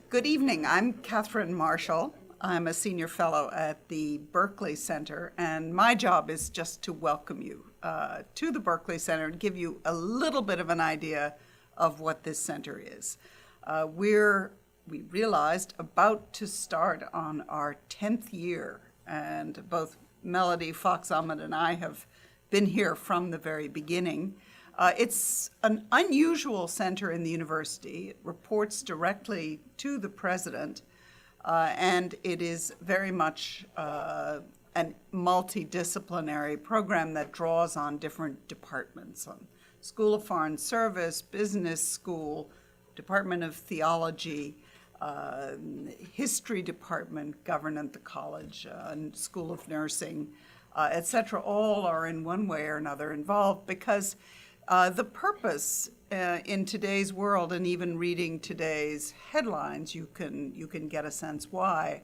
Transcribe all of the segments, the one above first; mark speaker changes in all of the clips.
Speaker 1: Good evening. I'm Catherine Marshall. I'm a senior fellow at the Berkley Center, and my job is just to welcome you to the Berkley Center and give you a little bit of an idea of what this center is. We realized, about to start on our 10th year, and both Melody Fox-Ahmed and I have been here from the very beginning. It's an unusual center in the university. It reports directly to the president, and it is very much a multidisciplinary program that draws on different departments, on School of Foreign Service, Business School, Department of Theology, History Department, govern at the college, School of Nursing, etc. All are in one way or another involved because the purpose in today's world, and even reading today's headlines, you can get a sense why,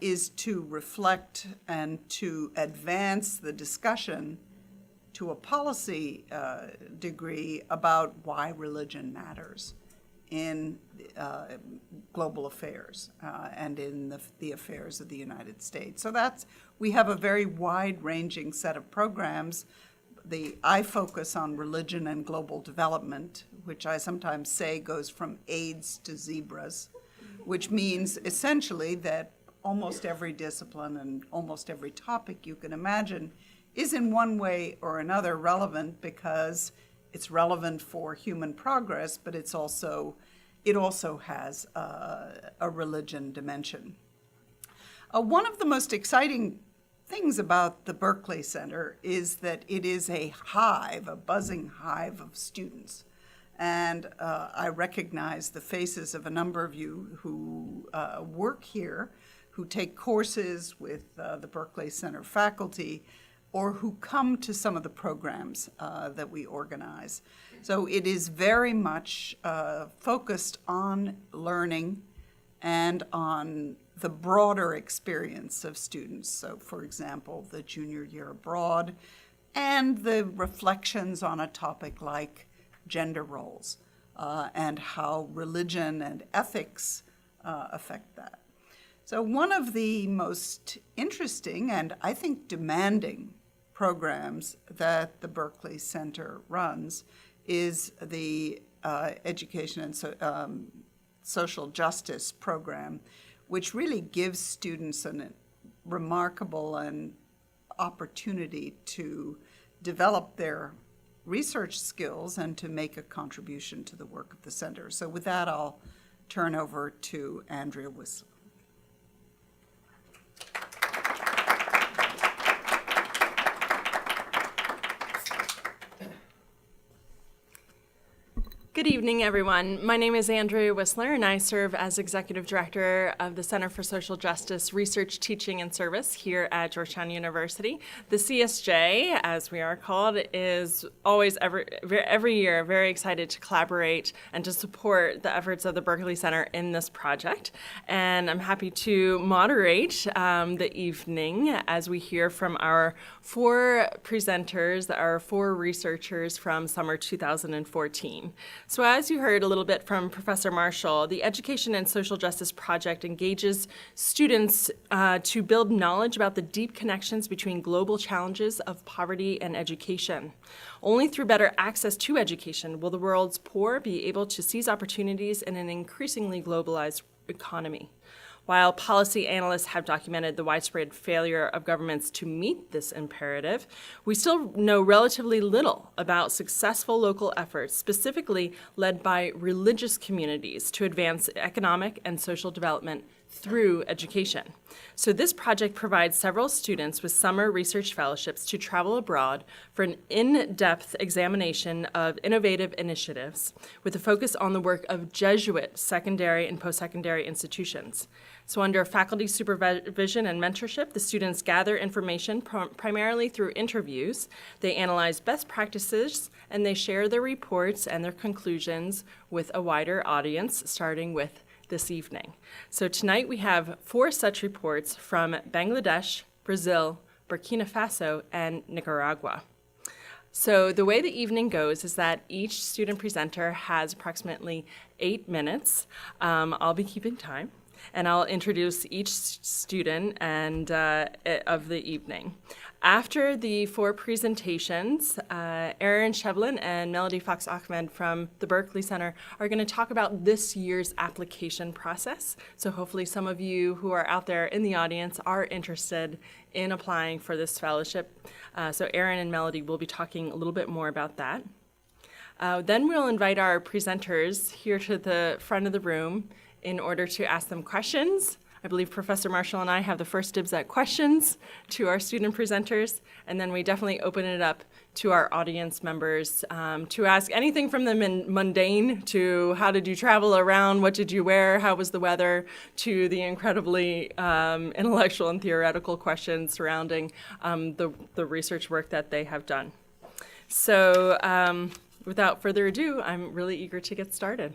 Speaker 1: is to reflect and to advance the discussion to a policy degree about why religion matters in global affairs and in the affairs of the United States. So we have a very wide-ranging set of programs. I focus on religion and global development, which I sometimes say goes from AIDS to zebras, which means essentially that almost every discipline and almost every topic you can imagine is in one way or another relevant because it's relevant for human progress, but it also has a religion dimension. One of the most exciting things about the Berkley Center is that it is a buzzing hive of students. And I recognize the faces of a number of you who work here, who take courses with the Berkley Center faculty, or who come to some of the programs that we organize. So it is very much focused on learning and on the broader experience of students. So, for example, the junior year abroad and the reflections on a topic like gender roles and how religion and ethics affect that. So one of the most interesting and I think demanding programs that the Berkley Center runs is the Education and Social Justice program, which really gives students a remarkable opportunity to develop their research skills and to make a contribution to the work of the center. So with that, I'll turn over to Andrea Wise.
Speaker 2: Good evening, everyone. My name is Andrea Whistler, and I serve as Executive Director of the Center for Social Justice Research, Teaching, and Service here at Georgetown University. The CSJ, as we are called, is always, every year, very excited to collaborate and to support the efforts of the Berkley Center in this project. And I'm happy to moderate the evening as we hear from our 4 presenters, our 4 researchers from summer 2014. So as you heard a little bit from Professor Marshall, the Education and Social Justice Project engages students to build knowledge about the deep connections between global challenges of poverty and education. Only through better access to education will the world's poor be able to seize opportunities in an increasingly globalized economy. While policy analysts have documented the widespread failure of governments to meet this imperative, we still know relatively little about successful local efforts, specifically led by religious communities, to advance economic and social development through education. So this project provides several students with summer research fellowships to travel abroad for an in-depth examination of innovative initiatives with a focus on the work of Jesuit secondary and post-secondary institutions. So under faculty supervision and mentorship, the students gather information primarily through interviews. They analyze best practices, and they share their reports and their conclusions with a wider audience, starting with this evening. So tonight we have 4 such reports from Bangladesh, Brazil, Burkina Faso, and Nicaragua. So the way the evening goes is that each student presenter has approximately 8 minutes. I'll be keeping time, and I'll introduce each student and of the evening. After the 4 presentations, Erin Shevlin and Melody Fox-Ahmed from the Berkley Center are going to talk about this year's application process. So hopefully some of you who are out there in the audience are interested in applying for this fellowship. So Erin and Melody will be talking a little bit more about that. Then we'll invite our presenters here to the front of the room in order to ask them questions. I believe Professor Marshall and I have the first dibs at questions to our student presenters, and then we definitely open it up to our audience members to ask anything from the mundane to how did you travel around, what did you wear, how was the weather, to the incredibly intellectual and theoretical questions surrounding the research work that they have done. So without further ado, I'm really eager to get started.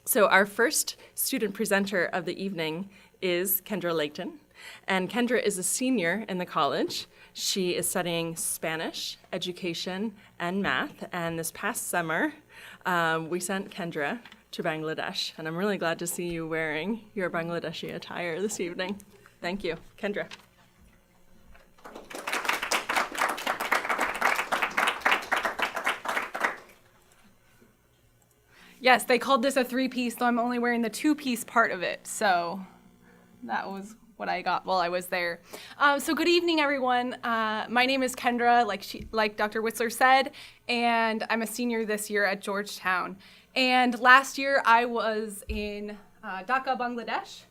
Speaker 2: So our first student presenter of the evening is Kendra Layton, and Kendra is a senior in the college. She is studying Spanish, education, and math, and this past summer, we sent Kendra to Bangladesh, and I'm really glad to see you wearing your Bangladeshi attire this evening. Thank you. Kendra.
Speaker 3: Yes, they called this a 3-piece, so I'm only wearing the 2-piece part of it. So that was what I got while I was there. So good evening, everyone. My name is Kendra, like Dr. Whitler said, and I'm a senior this year at Georgetown. And last year I was in Dhaka, Bangladesh.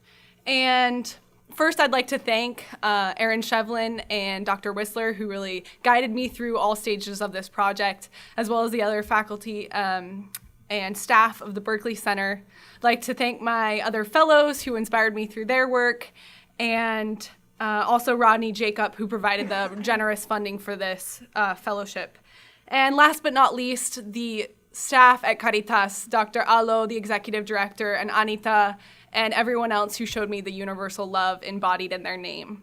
Speaker 3: And first I'd like to thank Erin Shevlin and Dr. Whitler, who really guided me through all stages of this project, as well as the other faculty and staff of the Berkley Center. I'd like to thank my other fellows who inspired me through their work, and also Rodney Jacob, who provided the generous funding for this fellowship. And last but not least, the staff at Caritas, Dr. Alo, the executive director, and Anita, and everyone else who showed me the universal love embodied in their name.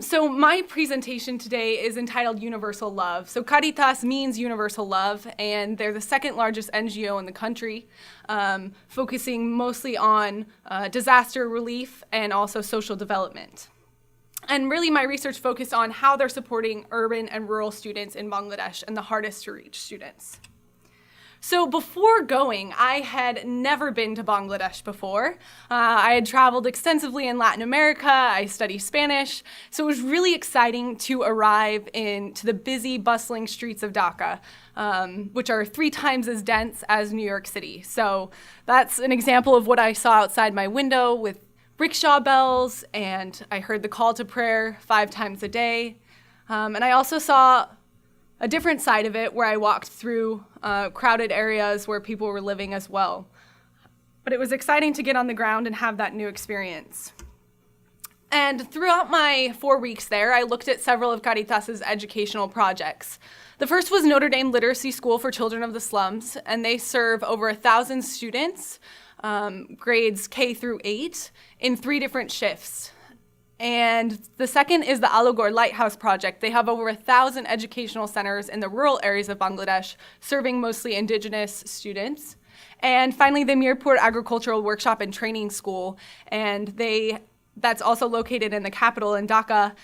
Speaker 3: So my presentation today is entitled Universal Love. So Caritas means universal love, and they're the second largest NGO in the country, focusing mostly on disaster relief and also social development. And really my research focused on how they're supporting urban and rural students in Bangladesh and the hardest to reach students. So before going, I had never been to Bangladesh before. I had traveled extensively in Latin America. I studied Spanish. So it was really exciting to arrive into the busy, bustling streets of Dhaka, which are 3 times as dense as New York City. So that's an example of what I saw outside my window with rickshaw bells, and I heard the call to prayer 5 times a day. And I also saw a different side of it where I walked through crowded areas where people were living as well. But it was exciting to get on the ground and have that new experience. And throughout my 4 weeks there, I looked at several of Caritas's educational projects. The first was Notre Dame Literacy School for Children of the Slums, and they serve over 1,000 students, grades K through 8, in 3 different shifts. And the second is the Alagore Lighthouse Project. They have over 1,000 educational centers in the rural areas of Bangladesh, serving mostly indigenous students. And finally, the Mirpur Agricultural Workshop and Training School, and that's also located in the capital in Dhaka,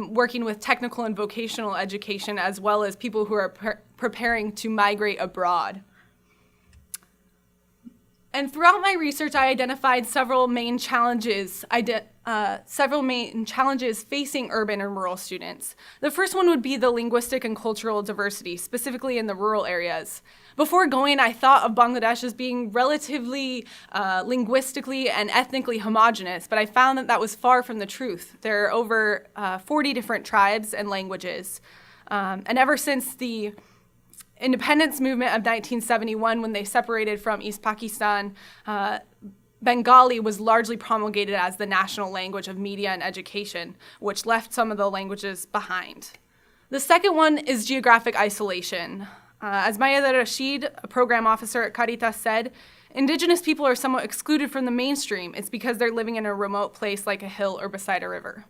Speaker 3: working with technical and vocational education, as well as people who are preparing to migrate abroad. And throughout my research, I identified several main challenges facing urban and rural students. The first one would be the linguistic and cultural diversity, specifically in the rural areas. Before going, I thought of Bangladesh as being relatively linguistically and ethnically homogenous, but I found that was far from the truth. There are over 40 different tribes and languages. And ever since the independence movement of 1971, when they separated from East Pakistan, Bengali was largely promulgated as the national language of media and education, which left some of the languages behind. The second one is geographic isolation. As Mayada Rashid, a program officer at Caritas, said, indigenous people are somewhat excluded from the mainstream. It's because they're living in a remote place like a hill or beside a river.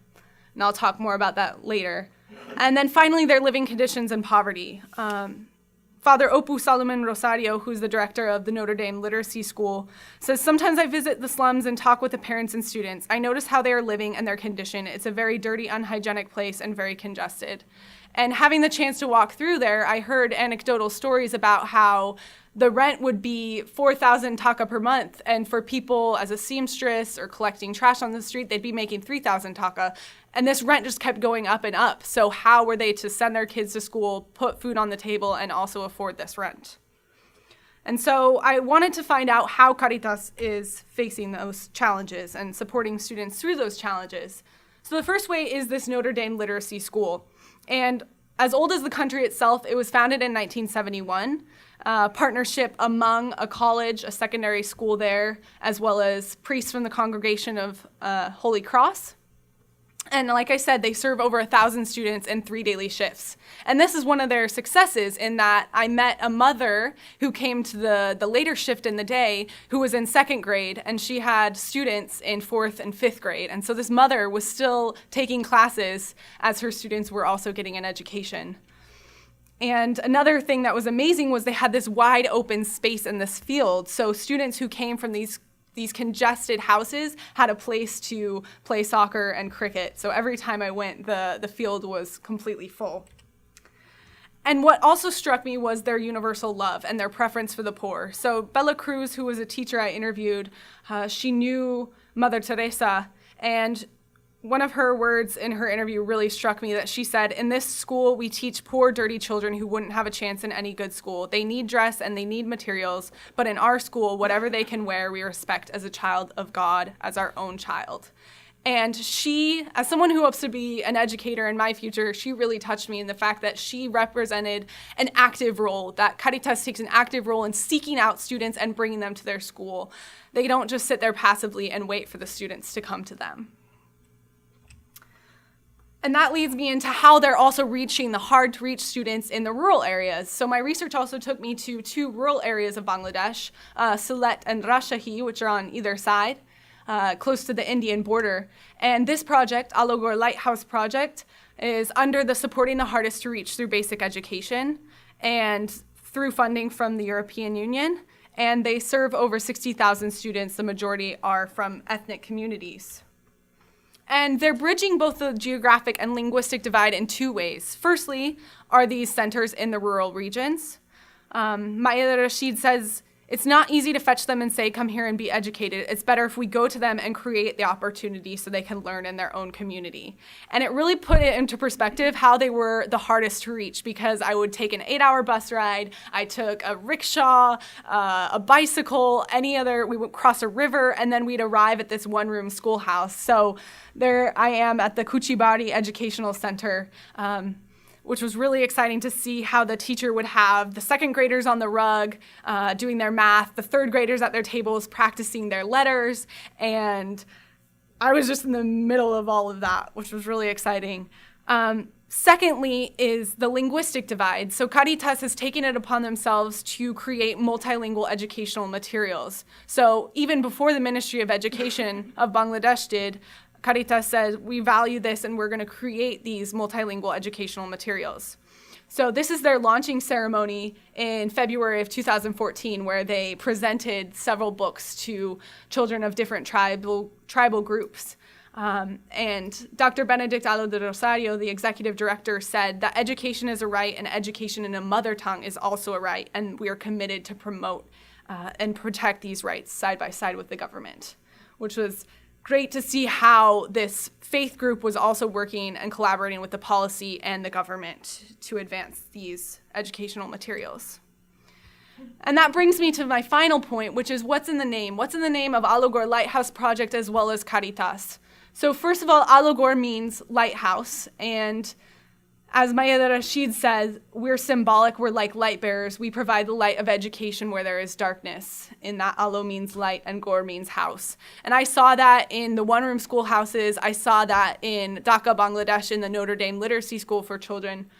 Speaker 3: And I'll talk more about that later. And then finally, their living conditions and poverty. Father Opu Solomon Rosario, who's the director of the Notre Dame Literacy School, says, "Sometimes I visit the slums and talk with the parents and students. I notice how they are living and their condition. It's a very dirty, unhygienic place and very congested." And having the chance to walk through there, I heard anecdotal stories about how the rent would be 4,000 Dhaka per month, and for people as a seamstress or collecting trash on the street, they'd be making 3,000 Dhaka. And this rent just kept going up and up. So how were they to send their kids to school, put food on the table, and also afford this rent? And so I wanted to find out how Caritas is facing those challenges and supporting students through those challenges. So the first way is this Notre Dame Literacy School. And as old as the country itself, it was founded in 1971. Partnership among a college, a secondary school there, as well as priests from the Congregation of Holy Cross. And like I said, they serve over 1,000 students in 3 daily shifts. And this is one of their successes in that I met a mother who came to the later shift in the day who was in 2nd grade, and she had students in 4th and 5th grade. And so this mother was still taking classes as her students were also getting an education. And another thing that was amazing was they had this wide open space in this field. So students who came from these congested houses had a place to play soccer and cricket. So every time I went, the field was completely full. And what also struck me was their universal love and their preference for the poor. So Bella Cruz, who was a teacher I interviewed, she knew Mother Teresa, and one of her words in her interview really struck me, that she said, "In this school, we teach poor, dirty children who wouldn't have a chance in any good school. They need dress and they need materials, but in our school, whatever they can wear, we respect as a child of God, as our own child." And she, as someone who hopes to be an educator in my future, she really touched me in the fact that she represented an active role, that Caritas takes an active role in seeking out students and bringing them to their school. They don't just sit there passively and wait for the students to come to them. And that leads me into how they're also reaching the hard-to-reach students in the rural areas. So my research also took me to 2 rural areas of Bangladesh, Sylhet and Rajshahi, which are on either side, close to the Indian border. And this project, Alogor Lighthouse Project, is under the Supporting the Hardest to Reach through Basic Education and through funding from the European Union. And they serve over 60,000 students. The majority are from ethnic communities. And they're bridging both the geographic and linguistic divide in 2 ways. Firstly, are these centers in the rural regions. Maya Rashid says, "It's not easy to fetch them and say, come here and be educated. It's better if we go to them and create the opportunity so they can learn in their own community." And it really put it into perspective how they were the hardest to reach, because I would take an 8-hour bus ride, I took a rickshaw, a bicycle, we would cross a river, and then we'd arrive at this one-room schoolhouse. So there I am at the Kuchibari Educational Center, which was really exciting to see how the teacher would have the 2nd graders on the rug doing their math, the 3rd graders at their tables practicing their letters, and I was just in the middle of all of that, which was really exciting. Secondly is the linguistic divide. So Caritas has taken it upon themselves to create multilingual educational materials. So even before the Ministry of Education of Bangladesh did, Caritas said, we value this and we're going to create these multilingual educational materials. So this is their launching ceremony in February of 2014, where they presented several books to children of different tribal groups. And Dr. Benedict Alo de Rosario, the executive director, said that education is a right and education in a mother tongue is also a right, and we are committed to promote and protect these rights side by side with the government, which was great to see how this faith group was also working and collaborating with the policy and the government to advance these educational materials. And that brings me to my final point, which is what's in the name? What's in the name of Alogor Lighthouse Project as well as Caritas? So first of all, Alogor means lighthouse, and as Maya Rashid says, we're symbolic, we're like light bearers. We provide the light of education where there is darkness. In that, Alo means light and Gor means house. And I saw that in the one-room schoolhouses. I saw that in Dhaka, Bangladesh, in the Notre Dame Literacy School for Children,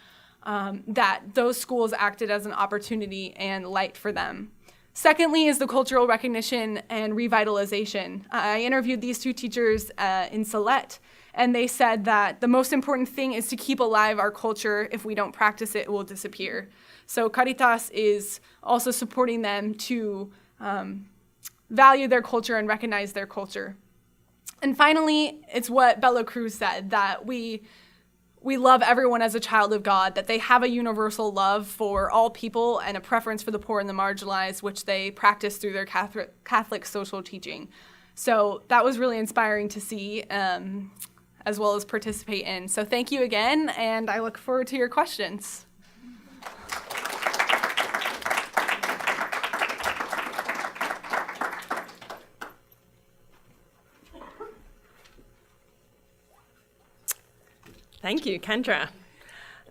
Speaker 3: that those schools acted as an opportunity and light for them. Secondly is the cultural recognition and revitalization. I interviewed these 2 teachers in Sylhet, And they said that the most important thing is to keep alive our culture. If we don't practice it, it will disappear. So Caritas is also supporting them to value their culture and recognize their culture. And finally, it's what Bella Cruz said, that we love everyone as a child of God, that they have a universal love for all people and a preference for the poor and the marginalized, which they practice through their Catholic social teaching. So that was really inspiring to see, as well as participate in. So thank you again, and I look forward to your questions.
Speaker 2: Thank you, Kendra.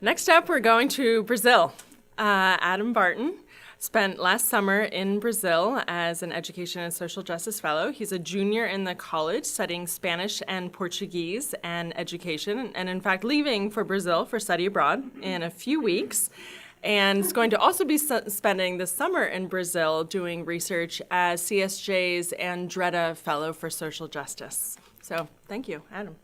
Speaker 2: Next up, we're going to Brazil. Adam Barton spent last summer in Brazil as an education and social justice fellow. He's a junior in the college studying Spanish and Portuguese and education, and in fact leaving for Brazil for study abroad in a few weeks. And is going to also be spending the summer in Brazil doing research as CSJ's Andrea Fellow for Social Justice. So thank you, Adam.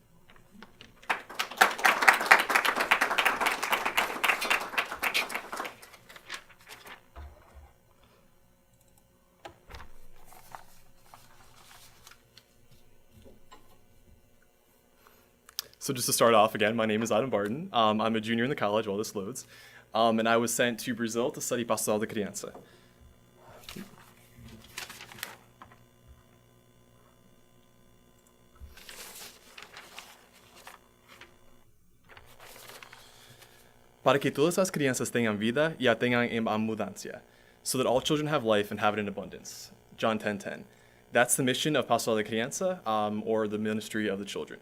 Speaker 4: So just to start off again, my name is Adam Barton. I'm a junior in the college while this loads. And I was sent to Brazil to study Pastoral da Criança. Para que todas as crianças tenham vida e a tenham em abundância, so that all children have life and have it in abundance. John 10:10. That's the mission of Pastoral da Criança, or the Ministry of the Children.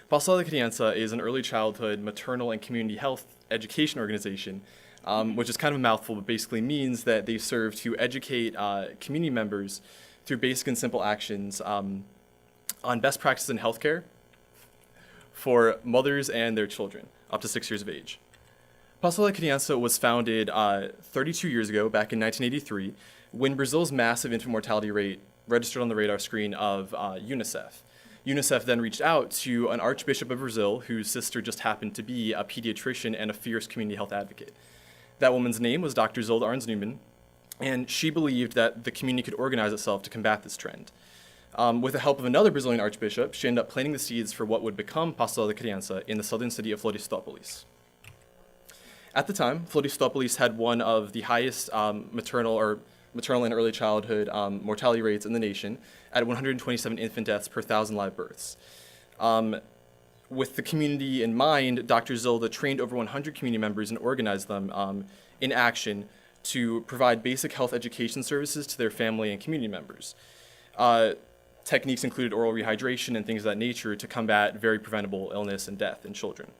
Speaker 4: Pastoral da Criança is an early childhood, maternal, and community health education organization, which is kind of a mouthful, but basically means that they serve to educate community members through basic and simple actions on best practices in healthcare for mothers and their children up to 6 years of age. Pastoral da Criança was founded 32 years ago, back in 1983, when Brazil's massive infant mortality rate registered on the radar screen of UNICEF. UNICEF then reached out to an archbishop of Brazil whose sister just happened to be a pediatrician and a fierce community health advocate. That woman's name was Dr. Zilda Arns-Newman, and she believed that the community could organize itself to combat this trend. With the help of another Brazilian archbishop, she ended up planting the seeds for what would become Pastoral da Criança in the southern city of Florestópolis. At the time, Florestópolis had one of the highest maternal and early childhood mortality rates in the nation at 127 infant deaths per 1,000 live births. With the community in mind, Dr. Zilda trained over 100 community members and organized them in action to provide basic health education services to their family and community members. Techniques included oral rehydration and things of that nature to combat very preventable illness and death in children.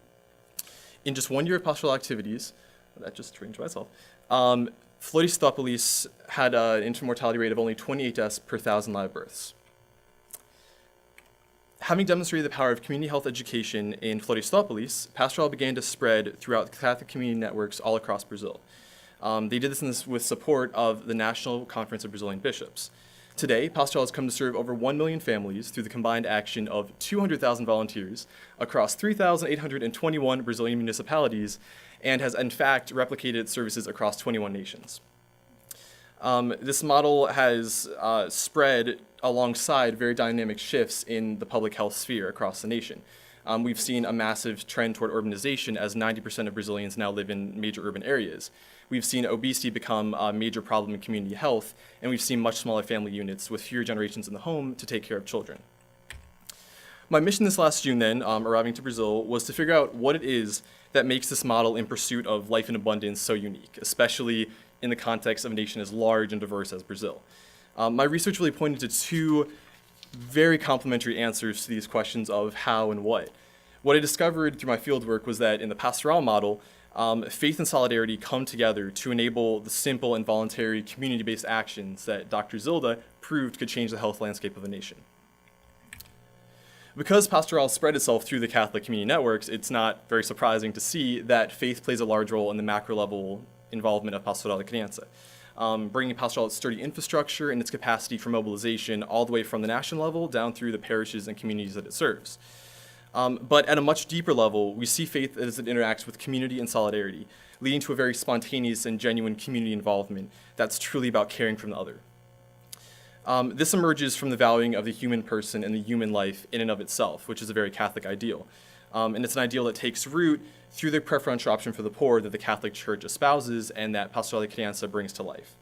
Speaker 4: In just 1 year of pastoral activities, that just changed myself, Florestópolis had an infant mortality rate of only 28 deaths per 1,000 live births. Having demonstrated the power of community health education in Florestópolis, Pastoral began to spread throughout Catholic community networks all across Brazil. They did this with support of the National Conference of Brazilian Bishops. Today, Pastoral has come to serve over 1 million families through the combined action of 200,000 volunteers across 3,821 Brazilian municipalities, and has in fact replicated its services across 21 nations. This model has spread alongside very dynamic shifts in the public health sphere across the nation. We've seen a massive trend toward urbanization as 90% of Brazilians now live in major urban areas. We've seen obesity become a major problem in community health, and we've seen much smaller family units with fewer generations in the home to take care of children. My mission this last June then, arriving to Brazil, was to figure out what it is that makes this model in pursuit of life in abundance so unique, especially in the context of a nation as large and diverse as Brazil. My research really pointed to two very complementary answers to these questions of how and what. What I discovered through my fieldwork was that in the pastoral model, faith and solidarity come together to enable the simple and voluntary community-based actions that Dr. Zilda proved could change the health landscape of a nation. Because Pastoral spread itself through the Catholic community networks, it's not very surprising to see that faith plays a large role in the macro-level involvement of Pastoral da Criança, bringing Pastoral its sturdy infrastructure and its capacity for mobilization all the way from the national level down through the parishes and communities that it serves. But at a much deeper level, we see faith as it interacts with community and solidarity, leading to a very spontaneous and genuine community involvement that's truly about caring for the other. This emerges from the valuing of the human person and the human life in and of itself, which is a very Catholic ideal. And it's an ideal that takes root through the preferential option for the poor that the Catholic Church espouses and that Pastoral da Criança brings to life.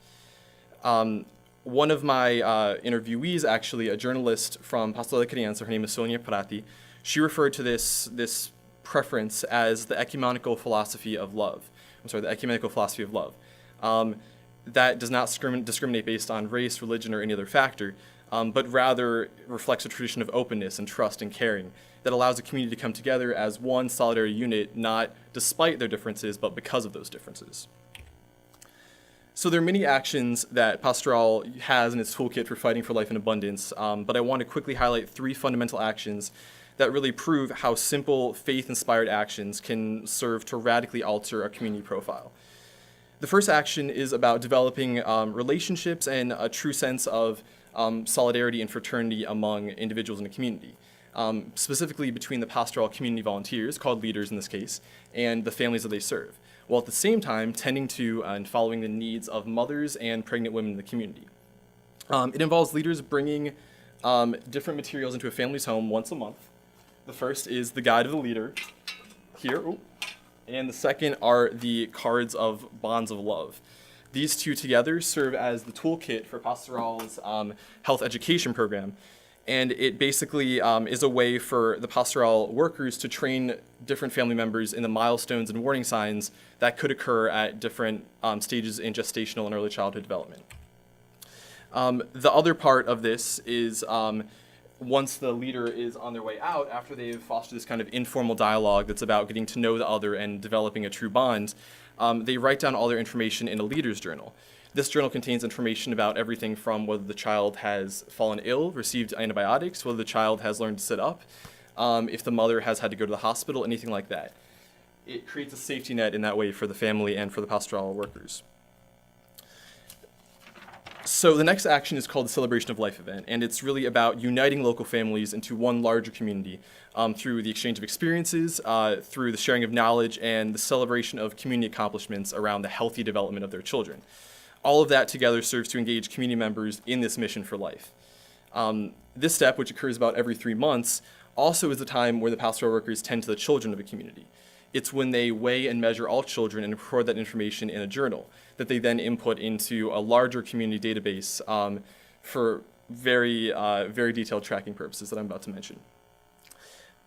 Speaker 4: One of my interviewees, actually, a journalist from Pastoral da Criança, her name is Sonia Prati, she referred to this preference as the ecumenical philosophy of love. The ecumenical philosophy of love. That does not discriminate based on race, religion, or any other factor, but rather reflects a tradition of openness and trust and caring that allows the community to come together as one solidary unit, not despite their differences, but because of those differences. So there are many actions that Pastoral has in its toolkit for fighting for life in abundance, but I want to quickly highlight 3 fundamental actions that really prove how simple faith-inspired actions can serve to radically alter a community profile. The first action is about developing relationships and a true sense of solidarity and fraternity among individuals in the community, specifically between the pastoral community volunteers, called leaders in this case, and the families that they serve, while at the same time tending to and following the needs of mothers and pregnant women in the community. It involves leaders bringing different materials into a family's home once a month. The first is the Guide of the Leader, here. And the second are the cards of bonds of love. These two together serve as the toolkit for Pastoral's health education program. And it basically is a way for the pastoral workers to train different family members in the milestones and warning signs that could occur at different stages in gestational and early childhood development. The other part of this is once the leader is on their way out, after they've fostered this kind of informal dialogue that's about getting to know the other and developing a true bond, they write down all their information in a leader's journal. This journal contains information about everything from whether the child has fallen ill, received antibiotics, whether the child has learned to sit up, if the mother has had to go to the hospital, anything like that. It creates a safety net in that way for the family and for the pastoral workers. So the next action is called the Celebration of Life event, and it's really about uniting local families into one larger community through the exchange of experiences, through the sharing of knowledge, and the celebration of community accomplishments around the healthy development of their children. All of that together serves to engage community members in this mission for life. This step, which occurs about every 3 months, also is the time where the pastoral workers tend to the children of a community. It's when they weigh and measure all children and record that information in a journal that they then input into a larger community database for very detailed tracking purposes that I'm about to mention.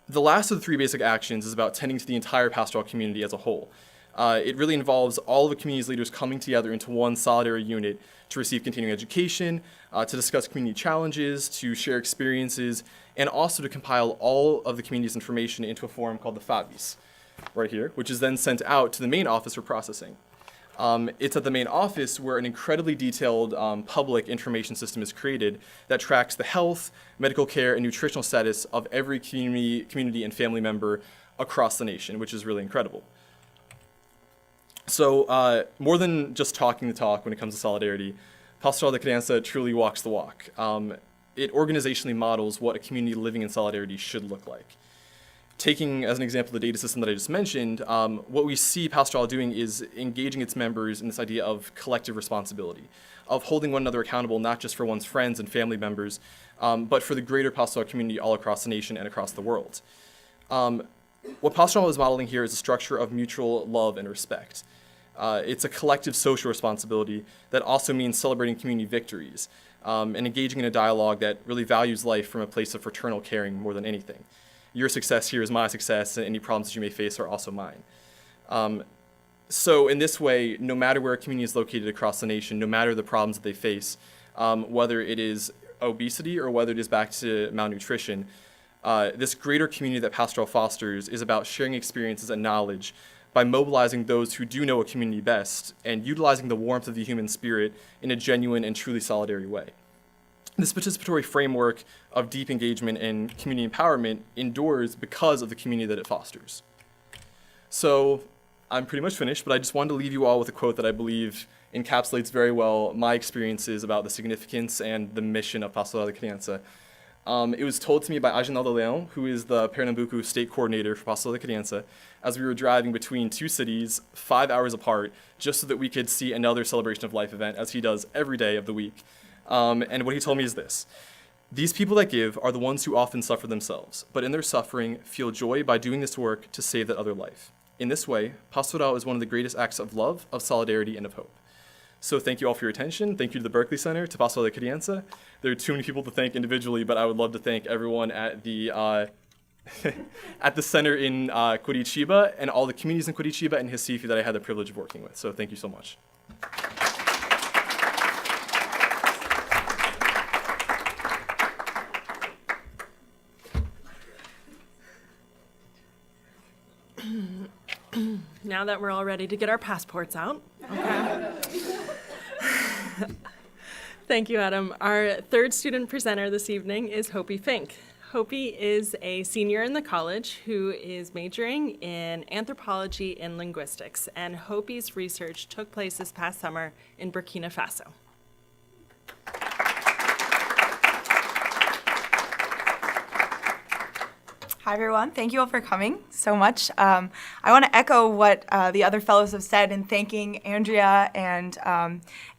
Speaker 4: The last of the 3 basic actions is about tending to the entire pastoral community as a whole. It really involves all of the community's leaders coming together into one solidary unit to receive continuing education, to discuss community challenges, to share experiences, and also to compile all of the community's information into a form called the FABIS, right here, which is then sent out to the main office for processing. It's at the main office where an incredibly detailed public information system is created that tracks the health, medical care, and nutritional status of every community and family member across the nation, which is really incredible. So more than just talking the talk when it comes to solidarity, Pastoral da Criança truly walks the walk. It organizationally models what a community living in solidarity should look like. Taking as an example the data system that I just mentioned, what we see Pastoral doing is engaging its members in this idea of collective responsibility, of holding one another accountable not just for one's friends and family members, but for the greater pastoral community all across the nation and across the world. What Pastoral is modeling here is a structure of mutual love and respect. It's a collective social responsibility that also means celebrating community victories and engaging in a dialogue that really values life from a place of fraternal caring more than anything. Your success here is my success, and any problems that you may face are also mine. So in this way, no matter where a community is located across the nation, no matter the problems that they face, whether it is obesity or whether it is back to malnutrition, this greater community that Pastoral fosters is about sharing experiences and knowledge by mobilizing those who do know a community best and utilizing the warmth of the human spirit in a genuine and truly solidary way. This participatory framework of deep engagement and community empowerment endures because of the community that it fosters. So I'm pretty much finished, but I just wanted to leave you all with a quote that I believe encapsulates very well my experiences about the significance and the mission of Pastoral da Criança. It was told to me by Agenaldo Leão, who is the Pernambuco state coordinator for Pastoral da Criança, as we were driving between two cities 5 hours apart, just so that we could see another celebration of life event, as he does every day of the week. And what he told me is this: these people that give are the ones who often suffer themselves, but in their suffering feel joy by doing this work to save that other life. In this way, Pastoral is one of the greatest acts of love, of solidarity, and of hope. So thank you all for your attention. Thank you to the Berkley Center, to Pastoral da Criança. There are too many people to thank individually, but I would love to thank everyone at the at the center in Curitiba and all the communities in Curitiba and Recife that I had the privilege of working with. So thank you so much.
Speaker 2: Now that we're all ready to get our passports out. Okay. Thank you, Adam. Our third student presenter this evening is Hopey Fink. Hopey is a senior in the college who is majoring in anthropology and linguistics, and Hopey's research took place this past summer in Burkina Faso.
Speaker 5: Hi, everyone. Thank you all for coming so much. I want to echo what the other fellows have said in thanking Andrea and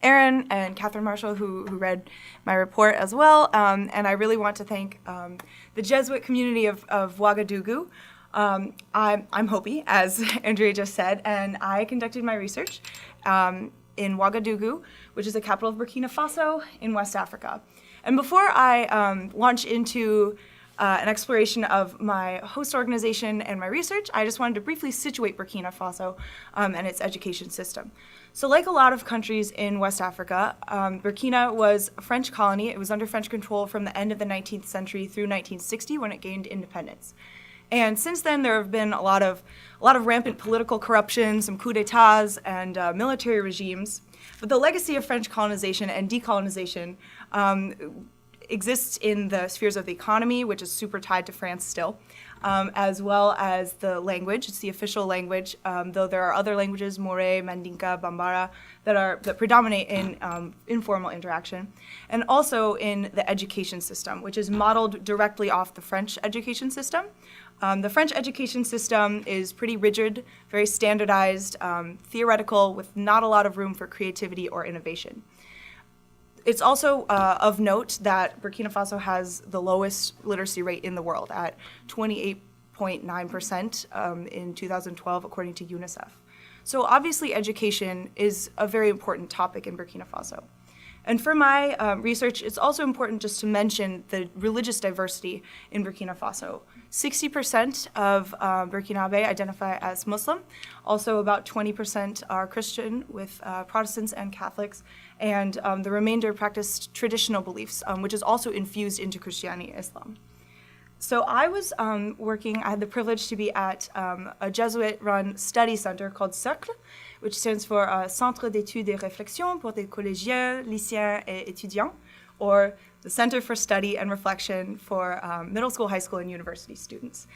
Speaker 5: Aaron and Catherine Marshall, who read my report as well. And I really want to thank the Jesuit community of Ouagadougou. I'm Hopi, as Andrea just said, and I conducted my research in Ouagadougou, which is the capital of Burkina Faso in West Africa. And before I launch into an exploration of my host organization and my research, I just wanted to briefly situate Burkina Faso and its education system. So like a lot of countries in West Africa, Burkina was a French colony. It was under French control from the end of the 19th century through 1960 when it gained independence. And since then, there have been a lot of rampant political corruption, some coups d'etats, and military regimes. But the legacy of French colonization and decolonization exists in the spheres of the economy, which is super tied to France still, as well as the language. It's the official language, though there are other languages, Moray, Mandinka, Bambara, that predominate in informal interaction, and also in the education system, which is modeled directly off the French education system. The French education system is pretty rigid, very standardized, theoretical, with not a lot of room for creativity or innovation. It's also of note that Burkina Faso has the lowest literacy rate in the world at 28.9% in 2012, according to UNICEF. So obviously education is a very important topic in Burkina Faso. And for my research, it's also important just to mention the religious diversity in Burkina Faso. 60% of Burkinabe identify as Muslim. Also about 20% are Christian, with Protestants and Catholics. And the remainder practice traditional beliefs, which is also infused into Christianity and Islam. So I was I had the privilege to be at a Jesuit-run study center called CERCLE, which stands for Centre d'études et réflexion pour des collégiens, lycéens et étudiants, or the Center for Study and Reflection for middle school, high school, and university students.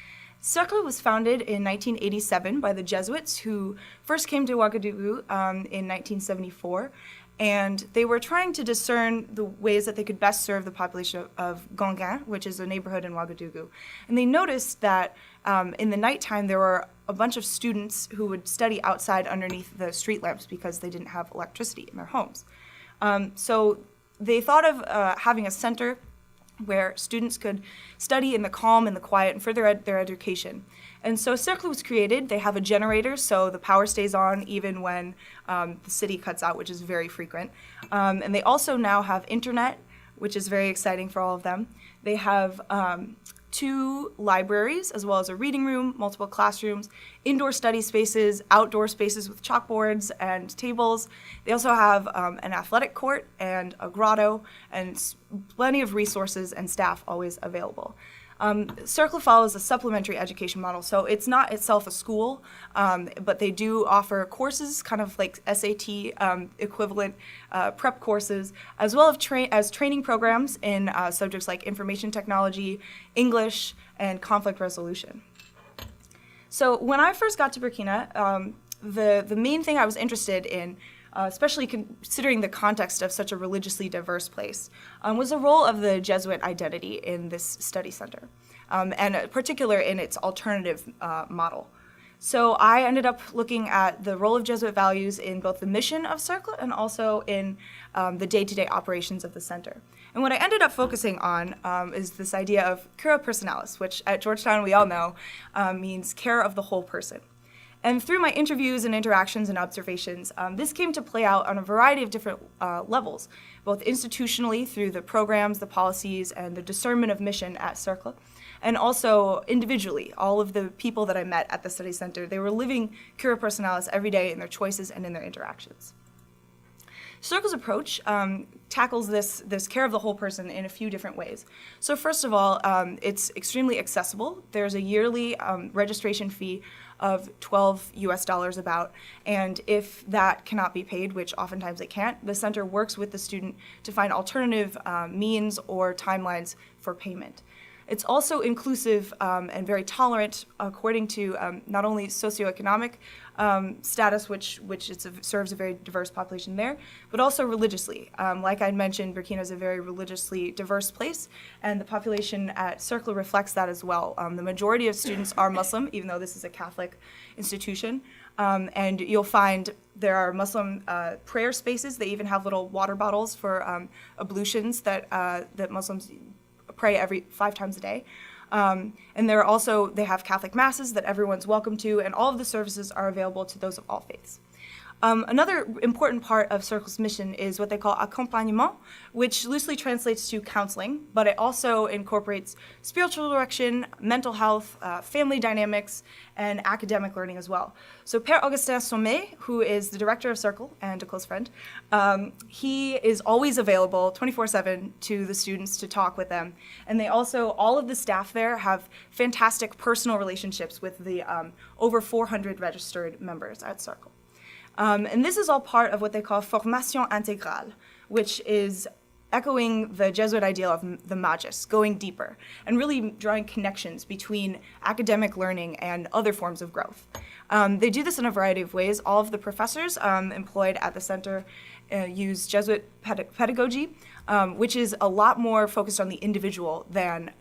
Speaker 5: CERCLE was founded in 1987 by the Jesuits, who first came to Ouagadougou in 1974. And they were trying to discern the ways that they could best serve the population of Gonguin, which is a neighborhood in Ouagadougou. And they noticed that in the nighttime, there were a bunch of students who would study outside underneath the street lamps because they didn't have electricity in their homes. So they thought of having a center where students could study in the calm and the quiet and further their education. And so CERCLE was created. They have a generator, so the power stays on even when the city cuts out, which is very frequent. And they also now have internet, which is very exciting for all of them. They have 2 libraries, as well as a reading room, multiple classrooms, indoor study spaces, outdoor spaces with chalkboards and tables. They also have an athletic court and a grotto, and plenty of resources and staff always available. CERCLE follows a supplementary education model, so it's not itself a school, but they do offer courses, kind of like SAT equivalent prep courses, as well as training programs in subjects like information technology, English, and conflict resolution. So when I first got to Burkina, the main thing I was interested in especially considering the context of such a religiously diverse place, was the role of the Jesuit identity in this study center, and in particular in its alternative model. So I ended up looking at the role of Jesuit values in both the mission of CERCLE and also in the day-to-day operations of the center. And what I ended up focusing on is this idea of cura personalis, which at Georgetown we all know means care of the whole person. And through my interviews and interactions and observations, this came to play out on a variety of different levels, both institutionally through the programs, the policies, and the discernment of mission at CERCLE, and also individually. All of the people that I met at the study center, they were living cura personalis every day in their choices and in their interactions. CERCLE's approach tackles this care of the whole person in a few different ways. So first of all, it's extremely accessible. There's a yearly registration fee of $12 about, and if that cannot be paid, which oftentimes it can't, the center works with the student to find alternative means or timelines for payment. It's also inclusive and very tolerant according to not only socioeconomic status, which serves a very diverse population there, but also religiously. Like I mentioned, Burkina is a very religiously diverse place, and the population at CERCLE reflects that as well. The majority of students are Muslim, even though this is a Catholic institution, and you'll find there are Muslim prayer spaces. They even have little water bottles for ablutions that Muslims pray 5 times a day. And they have Catholic masses that everyone's welcome to, and all of the services are available to those of all faiths. Another important part of CERCLE's mission is what they call accompagnement, which loosely translates to counseling, but it also incorporates spiritual direction, mental health, family dynamics, and academic learning as well. So Père Augustin Sommet, who is the director of CERCLE and a close friend, he is always available 24/7 to the students to talk with them. And they also, all of the staff there have fantastic personal relationships with the over 400 registered members at CERCLE. And this is all part of what they call formation intégrale, which is echoing the Jesuit ideal of the magis, going deeper, and really drawing connections between academic learning and other forms of growth. They do this in a variety of ways. All of the professors employed at the center use Jesuit pedagogy, which is a lot more focused on the individual than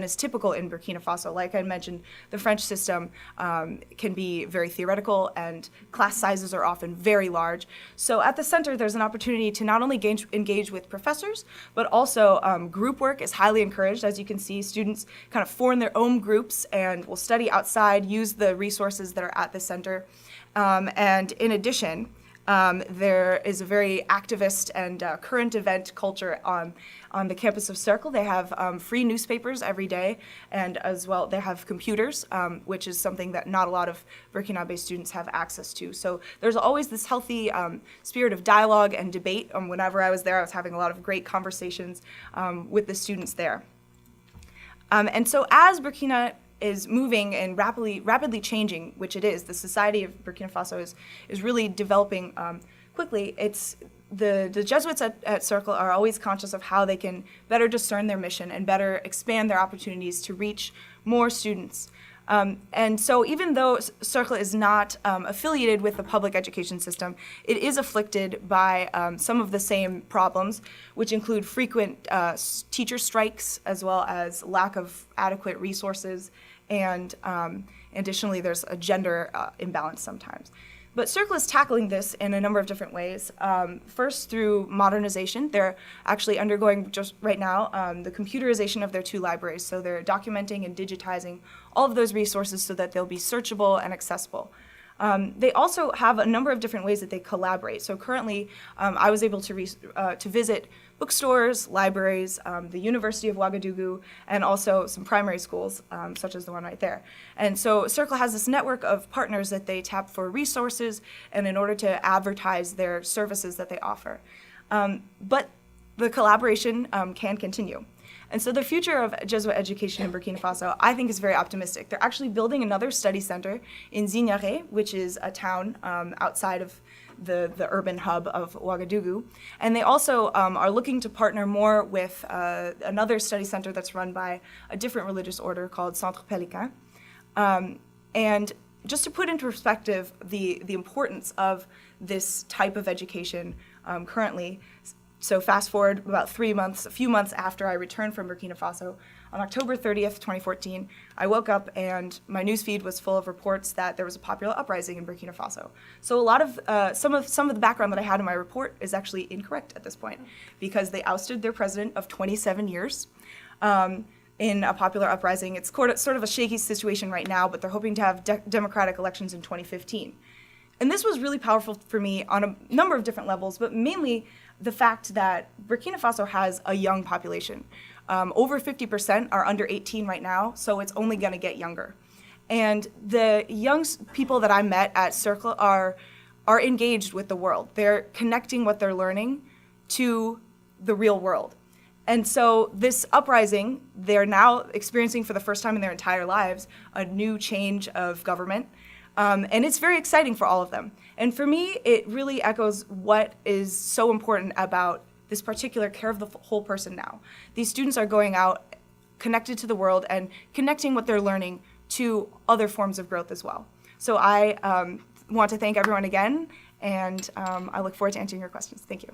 Speaker 5: is typical in Burkina Faso. Like I mentioned, the French system can be very theoretical, and class sizes are often very large. So at the center, there's an opportunity to not only engage with professors, but also group work is highly encouraged. As you can see, students kind of form their own groups and will study outside, use the resources that are at the center. And in addition, there is a very activist and current event culture on the campus of CERCLE. They have free newspapers every day, and as well they have computers, which is something that not a lot of Burkinabe students have access to. So there's always this healthy spirit of dialogue and debate. Whenever I was there, I was having a lot of great conversations with the students there. And so as Burkina is moving and rapidly changing, which it is. The society of Burkina Faso is really developing quickly. It's the Jesuits at CERCLE are always conscious of how they can better discern their mission and better expand their opportunities to reach more students. And so even though CERCLE is not affiliated with the public education system, it is afflicted by some of the same problems, which include frequent teacher strikes as well as lack of adequate resources, and additionally there's a gender imbalance sometimes. But CERCLE is tackling this in a number of different ways. First, through modernization. They're actually undergoing, just right now, the computerization of their 2 libraries. So they're documenting and digitizing all of those resources so that they'll be searchable and accessible. They also have a number of different ways that they collaborate. So currently, I was able to visit bookstores, libraries, the University of Ouagadougou, and also some primary schools, such as the one right there. And so CERCLE has this network of partners that they tap for resources and in order to advertise their services that they offer. But the collaboration can continue. And so the future of Jesuit education in Burkina Faso, I think, is very optimistic. They're actually building another study center in Zignaré, which is a town outside of the urban hub of Ouagadougou. And they also are looking to partner more with another study center that's run by a different religious order called Centre Pélican. And just to put into perspective the importance of this type of education currently, so fast forward about a few months after I returned from Burkina Faso, on October 30th, 2014, I woke up and my newsfeed was full of reports that there was a popular uprising in Burkina Faso. So a lot of some of the background that I had in my report is actually incorrect at this point, because they ousted their president of 27 years in a popular uprising. It's sort of a shaky situation right now, but they're hoping to have democratic elections in 2015. And this was really powerful for me on a number of different levels, but mainly the fact that Burkina Faso has a young population. Over 50% are under 18 right now, so it's only going to get younger. And the young people that I met at CERCLE are engaged with the world. They're connecting what they're learning to the real world. And so this uprising, they're now experiencing for the first time in their entire lives a new change of government. And it's very exciting for all of them. And for me, it really echoes what is so important about this particular care of the whole person now. These students are going out, connected to the world, and connecting what they're learning to other forms of growth as well. So I want to thank everyone again, and I look forward to answering your questions. Thank you.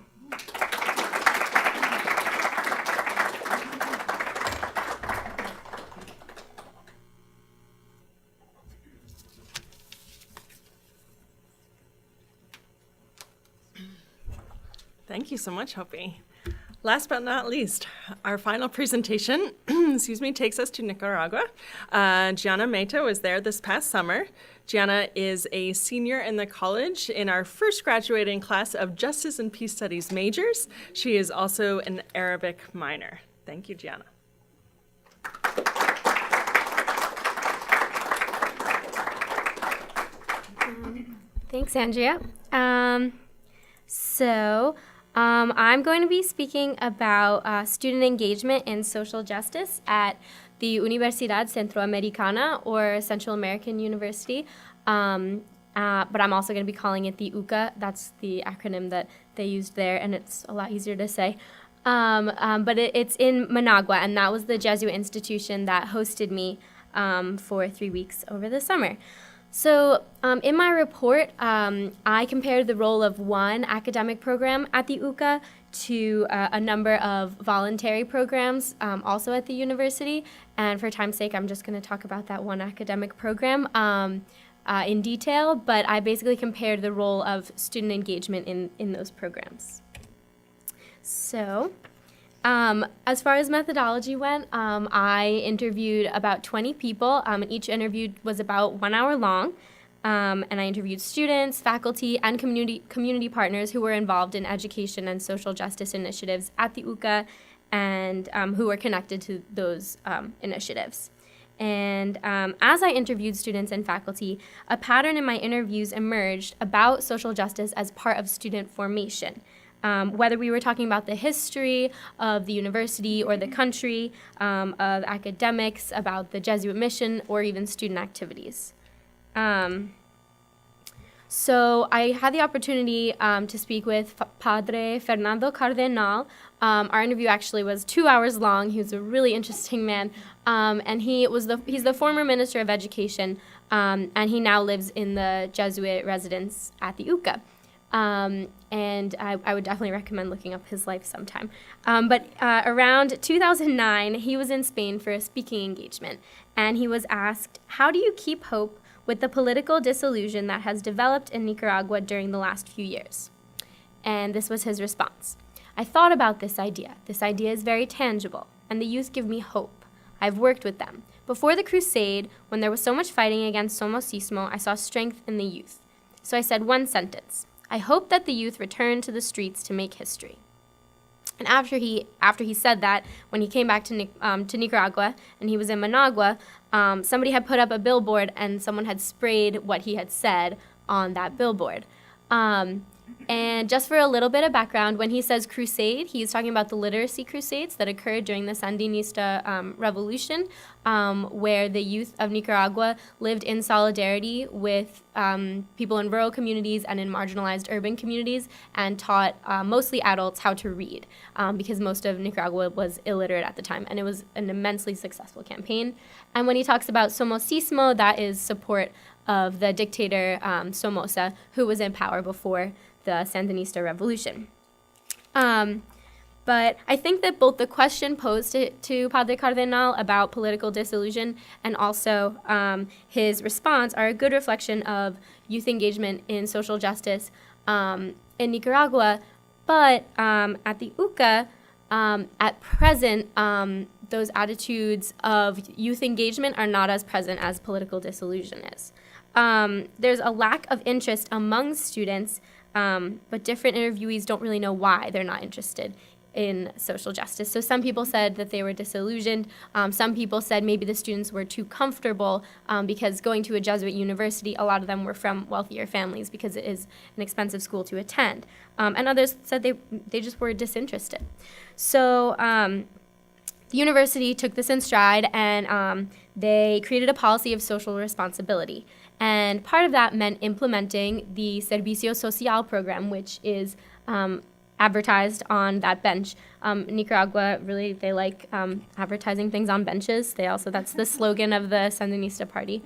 Speaker 2: Thank you so much, Hopey. Last but not least, our final presentation, takes us to Nicaragua. Gianna Maita was there this past summer. Gianna is a senior in the college in our first graduating class of Justice and Peace Studies majors. She is also an Arabic minor. Thank you, Gianna.
Speaker 6: Thanks, Andrea. I'm going to be speaking about student engagement in social justice at the Universidad Centroamericana, or Central American University, but I'm also going to be calling it the UCA. That's the acronym that they used there, and it's a lot easier to say. But it's in Managua, and that was the Jesuit institution that hosted me for 3 weeks over the summer. So in my report, I compared the role of one academic program at the UCA to a number of voluntary programs also at the university. And for time's sake, I'm just going to talk about that one academic program in detail. But I basically compared the role of student engagement in those programs. So as far as methodology went, I interviewed about 20 people, and each interview was about 1 hour long, and I interviewed students, faculty, and community partners who were involved in education and social justice initiatives at the UCA, and who were connected to those initiatives. And as I interviewed students and faculty, a pattern in my interviews emerged about social justice as part of student formation. Whether we were talking about the history of the university or the country, of academics, about the Jesuit mission, or even student activities. So I had the opportunity to speak with Padre Fernando Cardenal. Our interview actually was 2 hours long. He was a really interesting man, and he's the former Minister of Education, and he now lives in the Jesuit residence at the UCA. And I would definitely recommend looking up his life sometime. But around 2009, he was in Spain for a speaking engagement, and he was asked, "How do you keep hope with the political disillusion that has developed in Nicaragua during the last few years?" And this was his response. "I thought about this idea. This idea is very tangible, and the youth give me hope. I've worked with them. Before the crusade, when there was so much fighting against Somocismo, I saw strength in the youth. So I said one sentence: I hope that the youth return to the streets to make history." And after he said that, when he came back to Nicaragua and he was in Managua, somebody had put up a billboard and someone had sprayed what he had said on that billboard. And just for a little bit of background, when he says crusade, he's talking about the literacy crusades that occurred during the Sandinista revolution, where the youth of Nicaragua lived in solidarity with people in rural communities and in marginalized urban communities, and taught mostly adults how to read, because most of Nicaragua was illiterate at the time, and it was an immensely successful campaign. And when he talks about Somocismo, that is support of the dictator Somoza, who was in power before the Sandinista revolution. But I think that both the question posed to Padre Cardenal about political disillusion and also his response are a good reflection of youth engagement in social justice in Nicaragua. But at the UCA, at present, those attitudes of youth engagement are not as present as political disillusion is. There's a lack of interest among students, but different interviewees don't really know why they're not interested in social justice. So some people said that they were disillusioned. Some people said maybe the students were too comfortable because going to a Jesuit university, a lot of them were from wealthier families because it is an expensive school to attend. And others said they just were disinterested. So the university took this in stride and they created a policy of social responsibility. And part of that meant implementing the Servicio Social program, which is advertised on that bench. Nicaragua, really, they like advertising things on benches. That's the slogan of the Sandinista party.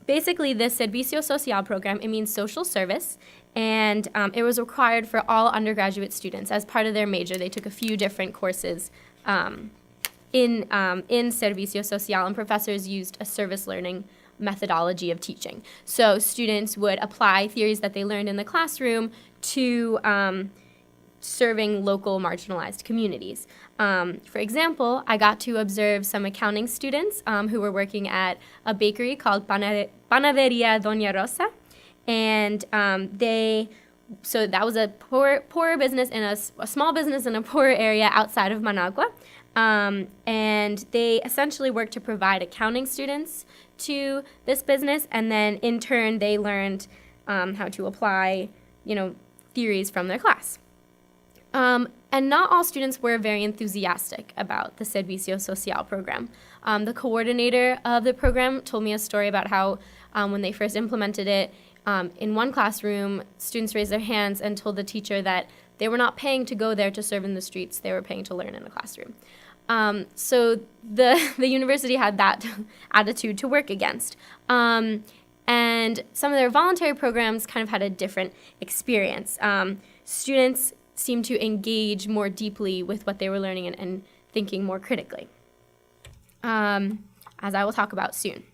Speaker 6: Basically, the Servicio Social program, it means social service, and it was required for all undergraduate students. As part of their major, they took a few different courses in Servicio Social, and professors used a service learning methodology of teaching. So students would apply theories that they learned in the classroom to serving local marginalized communities. For example, I got to observe some accounting students who were working at a bakery called Panaderia Doña Rosa, and so that was a poor business in a small business in a poor area outside of Managua. And they essentially worked to provide accounting students to this business, and then in turn they learned how to apply, theories from their class. And not all students were very enthusiastic about the Servicio Social program. The coordinator of the program told me a story about how when they first implemented it, in one classroom, students raised their hands and told the teacher that they were not paying to go there to serve in the streets, they were paying to learn in a classroom. So the university had that attitude to work against. And some of their voluntary programs kind of had a different experience. Students seemed to engage more deeply with what they were learning and thinking more critically, as I will talk about soon.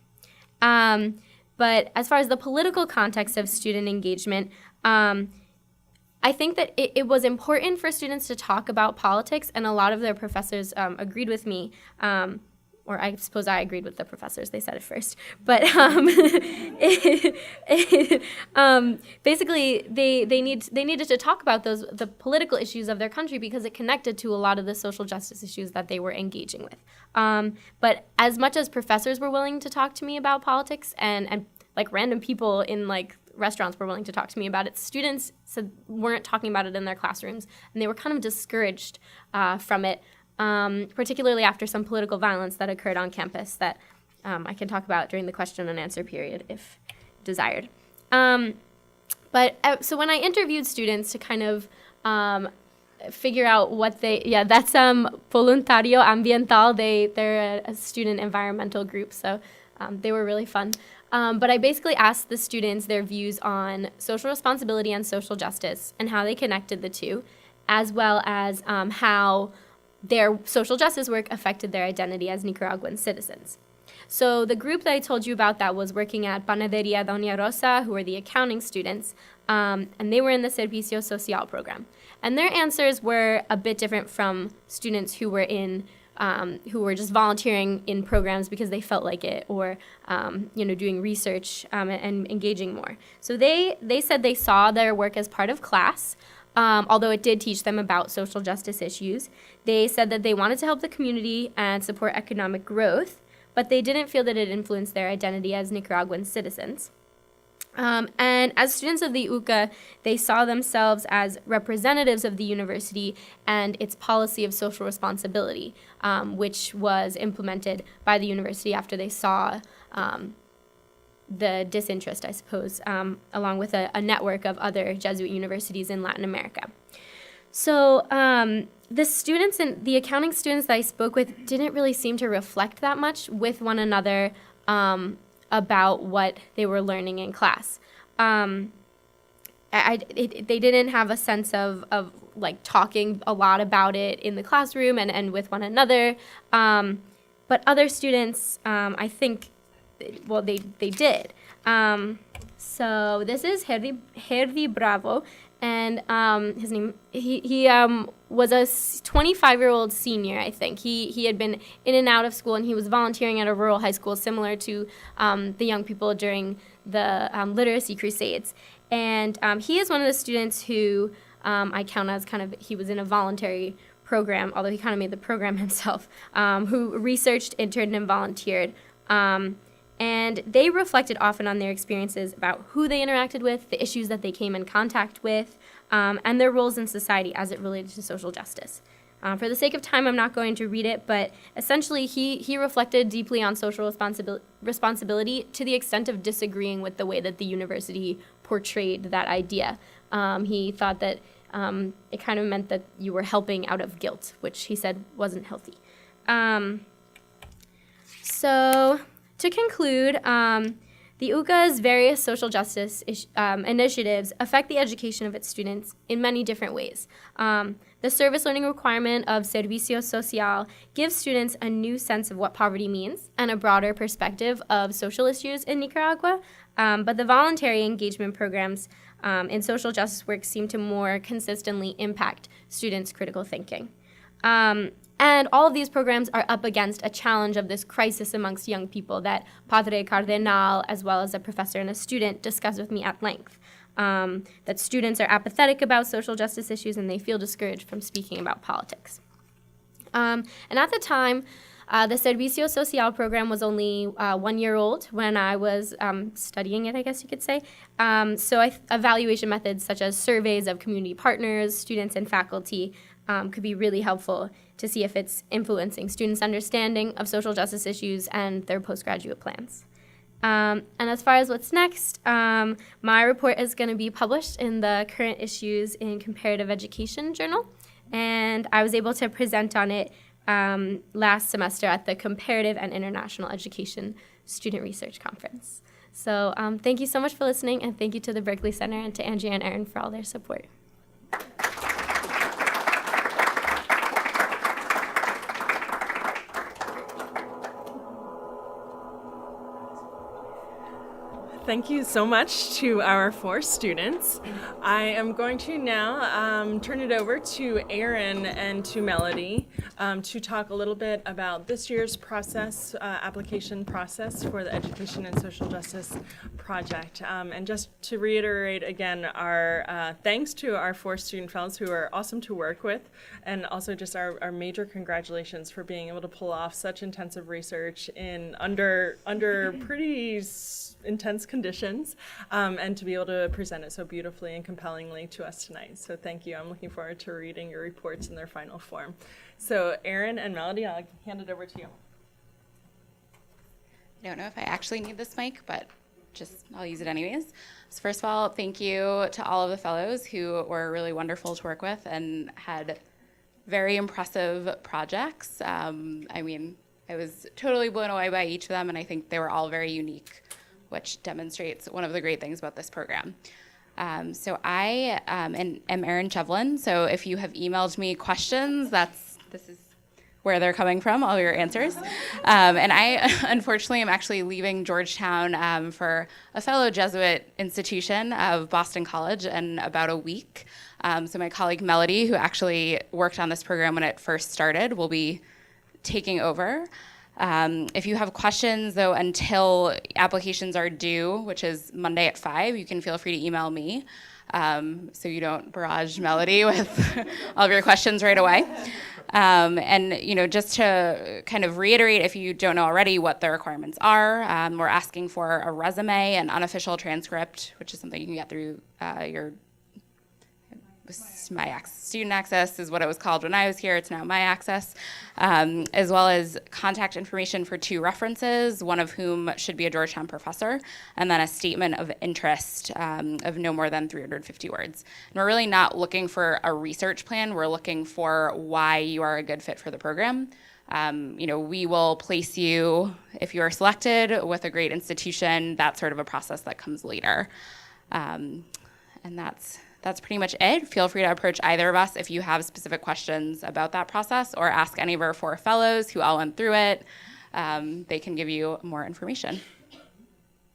Speaker 6: But as far as the political context of student engagement, I think that it was important for students to talk about politics, and a lot of their professors agreed with me, or I suppose I agreed with the professors. They said it first. But basically, they needed to talk about the political issues of their country because it connected to a lot of the social justice issues that they were engaging with. But as much as professors were willing to talk to me about politics and like random people in like restaurants were willing to talk to me about it, students weren't talking about it in their classrooms, and they were kind of discouraged from it, particularly after some political violence that occurred on campus that I can talk about during the question and answer period if desired. So when I interviewed students to kind of figure out what that's Voluntario Ambiental. They're a student environmental group, so they were really fun. But I basically asked the students their views on social responsibility and social justice and how they connected the two, as well as how their social justice work affected their identity as Nicaraguan citizens. So the group that I told you about that was working at Panaderia Doña Rosa, who were the accounting students, and they were in the Servicio Social program. And their answers were a bit different from students who were just volunteering in programs because they felt like it, or doing research and engaging more. So they said they saw their work as part of class, although it did teach them about social justice issues. They said that they wanted to help the community and support economic growth, but they didn't feel that it influenced their identity as Nicaraguan citizens. And as students of the UCA, they saw themselves as representatives of the university and its policy of social responsibility, which was implemented by the university after they saw the disinterest, I suppose, along with a network of other Jesuit universities in Latin America. So the students and the accounting students that I spoke with didn't really seem to reflect that much with one another about what they were learning in class. They didn't have a sense of like talking a lot about it in the classroom and with one another. But other students, I think, well, they did. So this is Hervey Bravo, and his name, he was a 25-year-old senior, I think. He had been in and out of school, and he was volunteering at a rural high school similar to the young people during the literacy crusades. And he is one of the students who I count as kind of, he was in a voluntary program, although he kind of made the program himself, who researched, interned, and volunteered. And they reflected often on their experiences about who they interacted with, the issues that they came in contact with, and their roles in society as it related to social justice. For the sake of time, I'm not going to read it, but essentially he reflected deeply on social responsibility to the extent of disagreeing with the way that the university portrayed that idea. He thought that it kind of meant that you were helping out of guilt, which he said wasn't healthy. So to conclude, the UCA's various social justice initiatives affect the education of its students in many different ways. The service learning requirement of Servicio Social gives students a new sense of what poverty means and a broader perspective of social issues in Nicaragua, but the voluntary engagement programs in social justice work seem to more consistently impact students' critical thinking. And all of these programs are up against a challenge of this crisis amongst young people that Padre Cardenal, as well as a professor and a student, discussed with me at length. That students are apathetic about social justice issues and they feel discouraged from speaking about politics. And at the time, the Servicio Social program was only 1 year old when I was studying it, I guess you could say. So evaluation methods such as surveys of community partners, students, and faculty could be really helpful to see if it's influencing students' understanding of social justice issues and their postgraduate plans. And as far as what's next, my report is going to be published in the Current Issues in Comparative Education journal, and I was able to present on it last semester at the Comparative and International Education Student Research Conference. So thank you so much for listening, and thank you to the Berkley Center and to Andrea and Aaron for all their support.
Speaker 2: Thank you so much to our 4 students. I am going to now turn it over to Aaron and to Melody to talk a little bit about this year's process, application process for the Education and Social Justice Project. And just to reiterate again, our thanks to our 4 student fellows who are awesome to work with, and also just our major congratulations for being able to pull off such intensive research in under pretty intense conditions, and to be able to present it so beautifully and compellingly to us tonight. So thank you. I'm looking forward to reading your reports in their final form. So Aaron and Melody, I'll hand it over to you.
Speaker 7: I don't know if I actually need this mic, but I'll use it anyways. So first of all, thank you to all of the fellows who were really wonderful to work with and had very impressive projects. I was totally blown away by each of them, and I think they were all very unique, which demonstrates one of the great things about this program. So I am Erin Chevlin. So if you have emailed me questions, this is where they're coming from, all your answers. And I, unfortunately, am actually leaving Georgetown for a fellow Jesuit institution of Boston College in about a week. So my colleague Melody, who actually worked on this program when it first started, will be taking over. If you have questions, though, until applications are due, which is Monday at 5, you can feel free to email me, so you don't barrage Melody with all of your questions right away. And just to kind of reiterate, if you don't know already what the requirements are, we're asking for a resume, an unofficial transcript, which is something you can get through your My Access. Student Access is what it was called when I was here. It's now My Access, as well as contact information for 2 references, one of whom should be a Georgetown professor, and then a statement of interest of no more than 350 words. And we're really not looking for a research plan. We're looking for why you are a good fit for the program. We will place you, if you are selected, with a great institution. That's sort of a process that comes later. And that's pretty much it. Feel free to approach either of us if you have specific questions about that process, or ask any of our 4 fellows who all went through it. They can give you more information.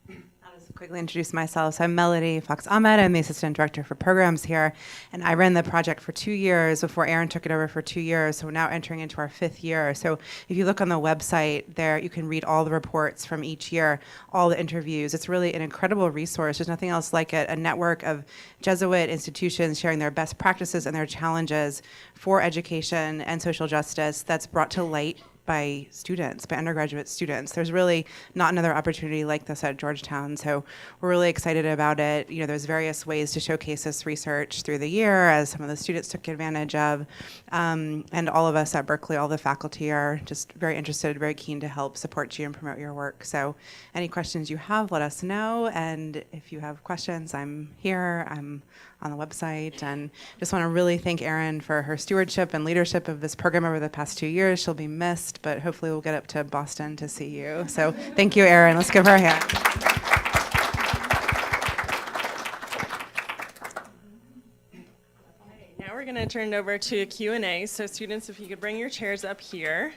Speaker 8: I'll just quickly introduce myself. So I'm Melody Fox Ahmed. I'm the assistant director for programs here, and I ran the project for 2 years before Aaron took it over for 2 years. So we're now entering into our 5th year. So if you look on the website there, you can read all the reports from each year, all the interviews. It's really an incredible resource. There's nothing else like it. A network of Jesuit institutions sharing their best practices and their challenges for education and social justice that's brought to light by students, by undergraduate students. There's really not another opportunity like this at Georgetown, so we're really excited about it. There's various ways to showcase this research through the year, as some of the students took advantage of, and all of us at Berkeley, all the faculty are just very interested, very keen to help support you and promote your work. So any questions you have, let us know, and if you have questions, I'm here, I'm on the website, and just want to really thank Erin for her stewardship and leadership of this program over the past 2 years. She'll be missed, but hopefully we'll get up to Boston to see you. So thank you, Erin. Let's give her a hand.
Speaker 2: Now we're going to turn it over to Q&A. So students, if you could bring your chairs up here.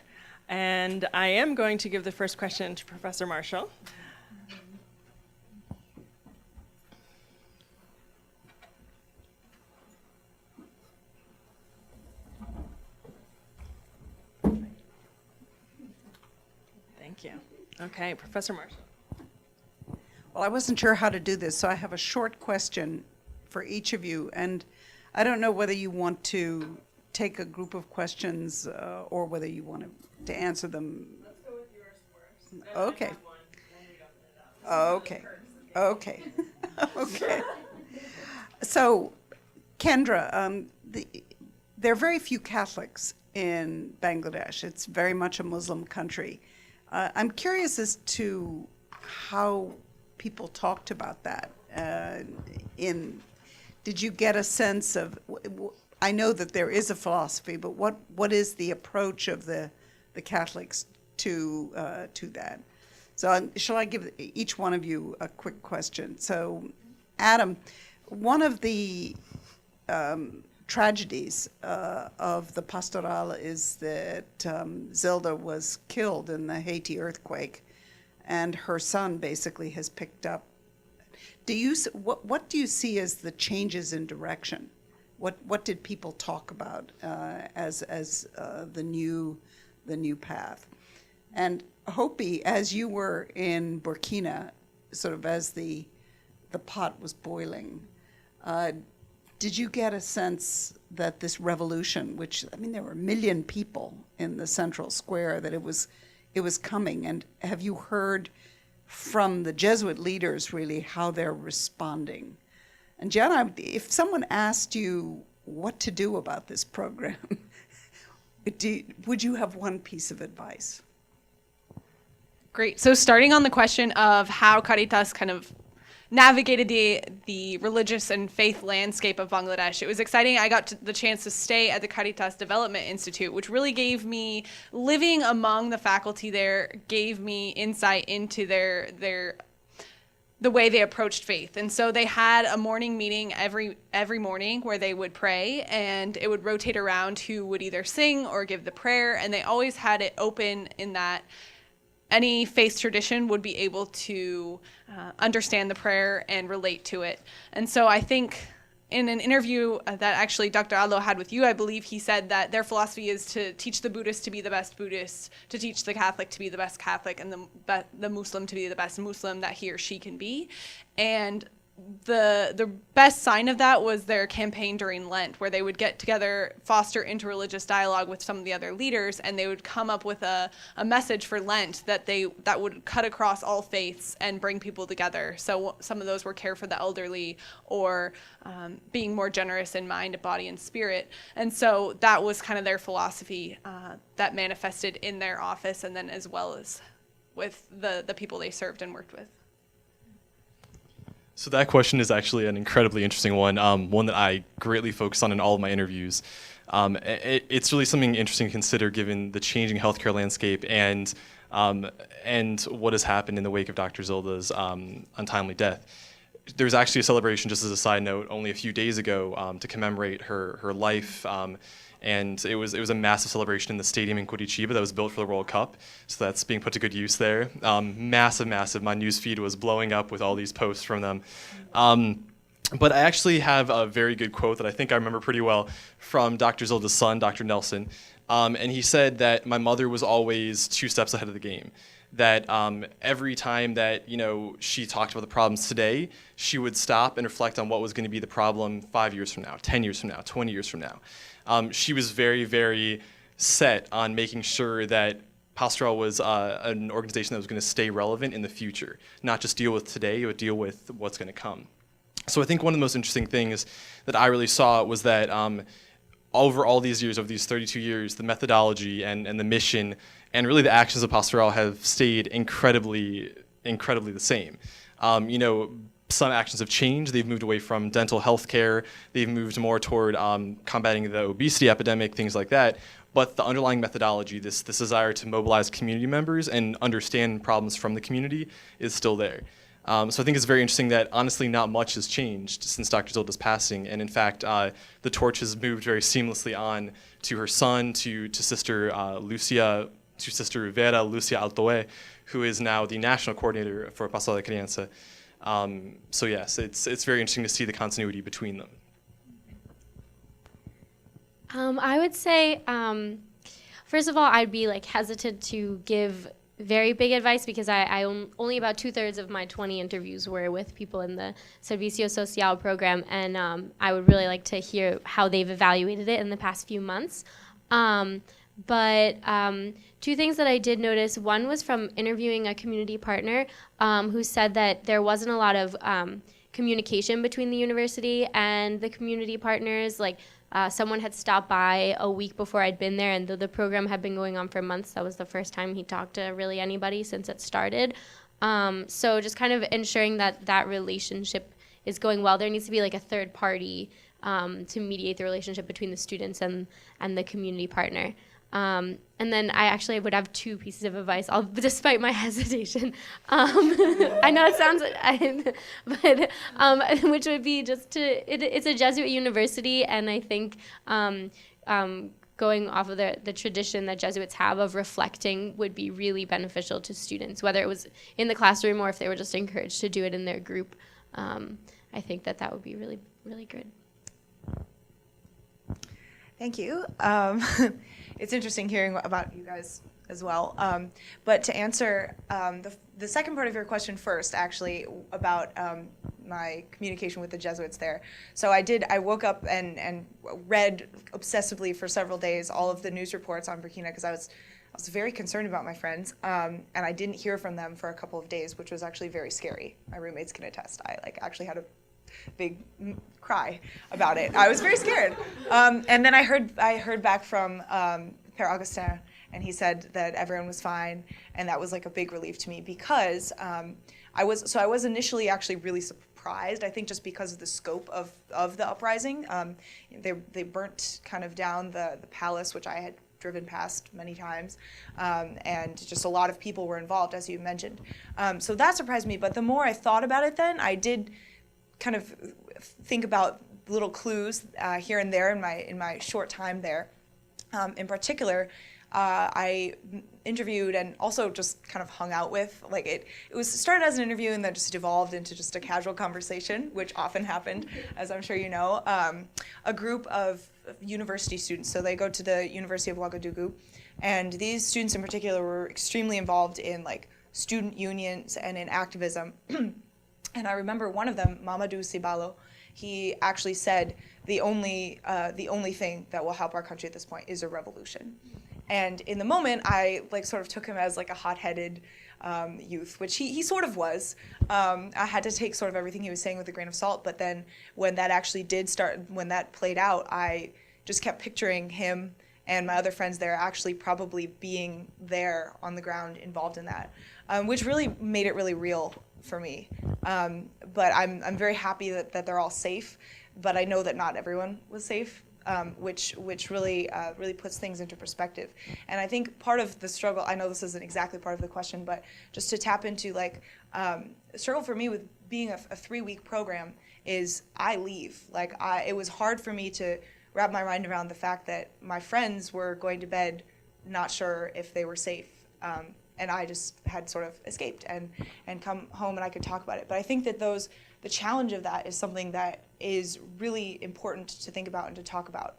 Speaker 2: And I am going to give the first question to Professor Marshall. Thank you. Okay, Professor Marshall.
Speaker 1: Well, I wasn't sure how to do this, so I have a short question for each of you. And I don't know whether you want to take a group of questions or whether you want to answer them.
Speaker 2: Let's go with yours first.
Speaker 1: Okay. Okay. Okay. Okay. So, Kendra, there are very few Catholics in Bangladesh. It's very much a Muslim country. I'm curious as to how people talked about that. Did you get a sense of? I know that there is a philosophy, but what is the approach of the Catholics to that? So shall I give each one of you a quick question? So, Adam, one of the tragedies of the Pastoral is that Zilda was killed in the Haiti earthquake, and her son basically has picked up. What do you see as the changes in direction? What did people talk about as the new path? And Hopey, as you were in Burkina, sort of as the pot was boiling, did you get a sense that this revolution, which, I mean, there were 1 million people in the central square, that it was coming? And have you heard from the Jesuit leaders really how they're responding? And Gianna, if someone asked you what to do about this program, would you have one piece of advice?
Speaker 3: Great. So starting on the question of how Caritas kind of navigated the religious and faith landscape of Bangladesh, it was exciting. I got the chance to stay at the Caritas Development Institute, which really gave me, living among the faculty there, gave me insight into the way they approached faith. And so they had a morning meeting every morning where they would pray, and it would rotate around who would either sing or give the prayer, and they always had it open in that any faith tradition would be able to understand the prayer and relate to it. And so I think in an interview that actually Dr. Allo had with you, I believe he said that their philosophy is to teach the Buddhist to be the best Buddhist, to teach the Catholic to be the best Catholic, and the Muslim to be the best Muslim that he or she can be. And the best sign of that was their campaign during Lent, where they would get together, foster interreligious dialogue with some of the other leaders, and they would come up with a message for Lent that would cut across all faiths and bring people together. So some of those were care for the elderly, or being more generous in mind, body, and spirit. And so that was kind of their philosophy that manifested in their office, and then as well as with the people they served and worked with.
Speaker 4: So that question is actually an incredibly interesting one, one that I greatly focus on in all of my interviews. It's really something interesting to consider given the changing healthcare landscape and what has happened in the wake of Dr. Zilda's untimely death. There was actually a celebration, just as a side note, only a few days ago to commemorate her life. And it was a massive celebration in the stadium in Curitiba that was built for the World Cup. So that's being put to good use there. Massive. My news feed was blowing up with all these posts from them. But I actually have a very good quote that I think I remember pretty well from Dr. Zilda's son, Dr. Nelson. And he said that my mother was always 2 steps ahead of the game. That every time that she talked about the problems today, she would stop and reflect on what was going to be the problem 5 years from now, 10 years from now, 20 years from now. She was very, very set on making sure that Pastoral was an organization that was going to stay relevant in the future, not just deal with today, but deal with what's going to come. So I think one of the most interesting things that I really saw was that over all these years, over these 32 years, the methodology and the mission and really the actions of Pastoral have stayed incredibly the same. Some actions have changed. They've moved away from dental health care. They've moved more toward combating the obesity epidemic, things like that. But the underlying methodology, this desire to mobilize community members and understand problems from the community is still there. So I think it's very interesting that honestly not much has changed since Dr. Zilda's passing. And in fact, the torch has moved very seamlessly on to her son, to Sister Vera Lucia Altoe, who is now the national coordinator for Pastoral da Criança. So yes, it's very interesting to see the continuity between them.
Speaker 6: I would say, first of all, I'd be hesitant to give very big advice because I only about 2/3 of my 20 interviews were with people in the Servicio Social program, and I would really like to hear how they've evaluated it in the past few months. But 2 things that I did notice, one was from interviewing a community partner who said that there wasn't a lot of communication between the university and the community partners. Someone had stopped by a week before I'd been there, and the program had been going on for months. That was the first time he talked to really anybody since it started. So just kind of ensuring that relationship is going well. There needs to be a third party to mediate the relationship between the students and the community partner. And then I actually would have 2 pieces of advice, despite my hesitation. I know it sounds, but which would be just it's a Jesuit university, and I think going off of the tradition that Jesuits have of reflecting would be really beneficial to students, whether it was in the classroom or if they were just encouraged to do it in their group. I think that would be really, really good.
Speaker 5: Thank you. It's interesting hearing about you guys as well. But to answer the second part of your question first, actually, about my communication with the Jesuits there. So I woke up and read obsessively for several days all of the news reports on Burkina because I was very concerned about my friends, and I didn't hear from them for a couple of days, which was actually very scary. My roommates can attest. I actually had a big cry about it. I was very scared. And then I heard back from Père Augustin, and he said that everyone was fine, and that was a big relief to me because I was initially actually really surprised. I think just because of the scope of the uprising, they burnt kind of down the palace, which I had driven past many times, and just a lot of people were involved, as you mentioned. So that surprised me. But the more I thought about it, then I did kind of think about little clues here and there in my short time there. In particular, I interviewed and also just kind of hung out with, it started as an interview and then just evolved into just a casual conversation, which often happened, as I'm sure you know, a group of university students. So they go to the University of Ouagadougou, and these students in particular were extremely involved in student unions and in activism. And I remember one of them, Mamadou Sibalo, he actually said the only thing that will help our country at this point is a revolution. And in the moment, I sort of took him as a hot-headed youth, which he sort of was. I had to take sort of everything he was saying with a grain of salt. But then when that actually when that played out, I just kept picturing him and my other friends there actually probably being there on the ground involved in that, which really made it really real for me. But I'm very happy that they're all safe, but I know that not everyone was safe. which really puts things into perspective. And I think part of the struggle, I know this isn't exactly part of the question, but just to tap into like struggle for me with being a 3-week program is I leave. Like it was hard for me to wrap my mind around the fact that my friends were going to bed not sure if they were safe. And I just had sort of escaped and come home and I could talk about it. But I think that the challenge of that is something that is really important to think about and to talk about.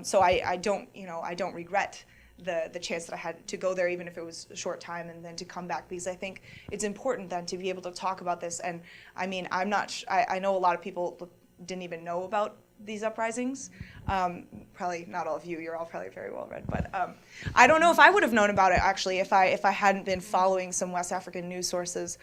Speaker 5: So I don't regret the chance that I had to go there, even if it was a short time, and then to come back, because I think it's important then to be able to talk about this. And I mean, I know a lot of people didn't even know about these uprisings. Probably not all of you. You're all probably very well read, but I don't know if I would have known about it actually if I hadn't been following some West African news sources.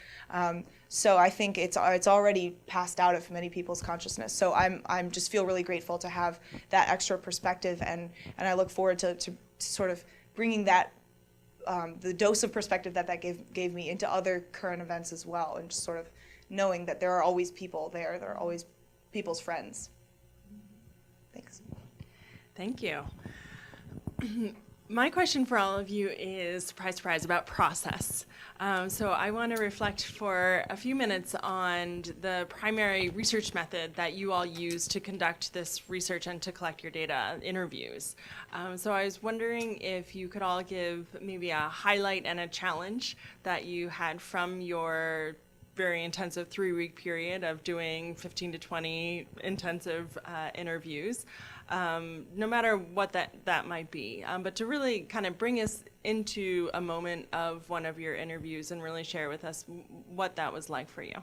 Speaker 5: So I think it's already passed out of many people's consciousness. So I'm just feel really grateful to have that extra perspective, and I look forward to sort of bringing that the dose of perspective that gave me into other current events as well, and just sort of knowing that there are always people there. There are always people's friends. Thanks.
Speaker 2: Thank you. My question for all of you is, surprise, surprise, about process. So I want to reflect for a few minutes on the primary research method that you all use to conduct this research and to collect your data, interviews. So I was wondering if you could all give maybe a highlight and a challenge that you had from your very intensive 3-week period of doing 15 to 20 intensive interviews, no matter what that might be, but to really kind of bring us into a moment of one of your interviews and really share with us what that was like for you.